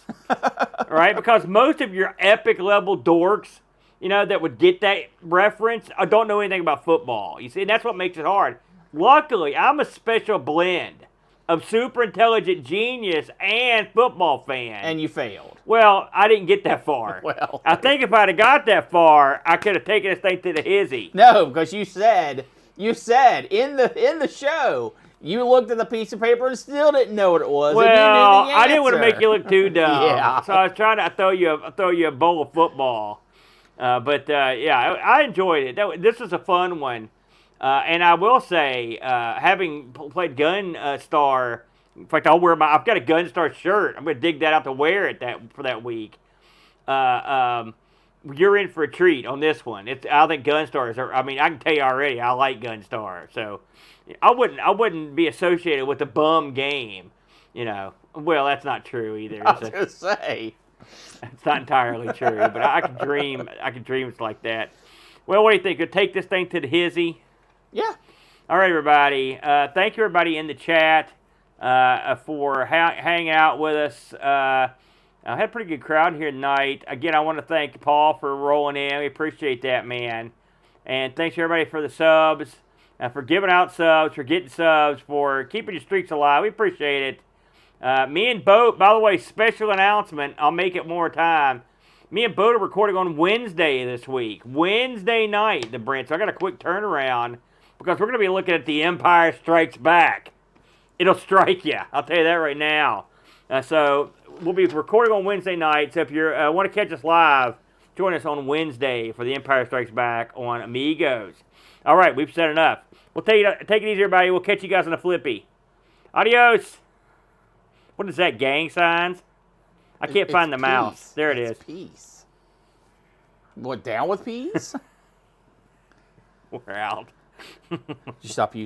Speaker 1: right? Because most of your epic level dorks, you know, that would get that reference, I don't know anything about football. You see, and that's what makes it hard. Luckily, I'm a special blend of super intelligent genius and football fan.
Speaker 3: And you failed.
Speaker 1: Well, I didn't get that far.
Speaker 3: Well,
Speaker 1: I think if I'd have got that far, I could have taken this thing to the hizzy.
Speaker 3: no, because you said in the show, you looked at the piece of paper and still didn't know what it was.
Speaker 1: Well,
Speaker 3: and you knew the
Speaker 1: I didn't want to
Speaker 3: answer.
Speaker 1: make you look too dumb.
Speaker 3: Yeah.
Speaker 1: So I was trying to throw you a bowl of football. Yeah, I enjoyed it. This was a fun one. And I will say, having played Gunstar, in fact, I've got a Gunstar shirt. I'm going to dig that out to wear it for that week. You're in for a treat on this one. I think Gunstar I can tell you already, I like Gunstar. So I wouldn't be associated with a bum game, you know. Well, that's not true either.
Speaker 3: I was going to say.
Speaker 1: It's not entirely true, but I can dream. I can dream it's like that. Well, what do you think? Could take this thing to the hizzy?
Speaker 3: Yeah.
Speaker 1: All right, everybody. Thank you, everybody in the chat, for hanging out with us. I had a pretty good crowd here tonight. Again, I want to thank Paul for rolling in. We appreciate that, man. And thanks everybody for the subs, for giving out subs, for getting subs, for keeping your streaks alive. We appreciate it. Me and Boat, by the way, special announcement. I'll make it more time. Me and Boat are recording on Wednesday this week. Wednesday night, the Brent. So I got a quick turnaround because we're going to be looking at The Empire Strikes Back. It'll strike you. I'll tell you that right now. So we'll be recording on Wednesday night. So if you want to catch us live, join us on Wednesday for The Empire Strikes Back on Amigos. All right, we've said enough. We'll take it easy, everybody. We'll catch you guys on the flippy. Adios. What is that, gang signs? I can't find the mouse. There it is.
Speaker 3: Peace. What, down with peace?
Speaker 1: We're out.
Speaker 3: Did you stop you?